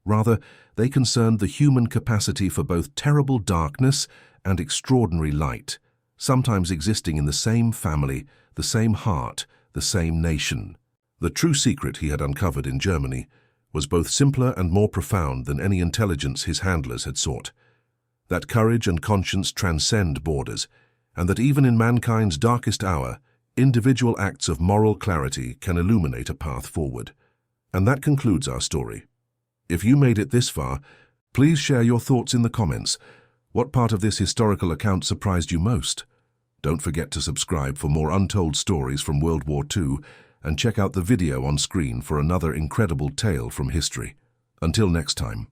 Rather, they concerned the human capacity for both terrible darkness and extraordinary light, sometimes existing in the same family, the same heart, the same nation. The true secret he had uncovered in Germany was both simpler and more profound than any intelligence his handlers had sought. That courage and conscience transcend borders, and that even in mankind's darkest hour, individual acts of moral clarity can illuminate a path forward. And that concludes our story. If you made it this far, please share your thoughts in the comments. What part of this historical account surprised you most? Don't forget to subscribe for more untold stories from World War II, and check out the video on screen for another incredible tale from history. Until next time.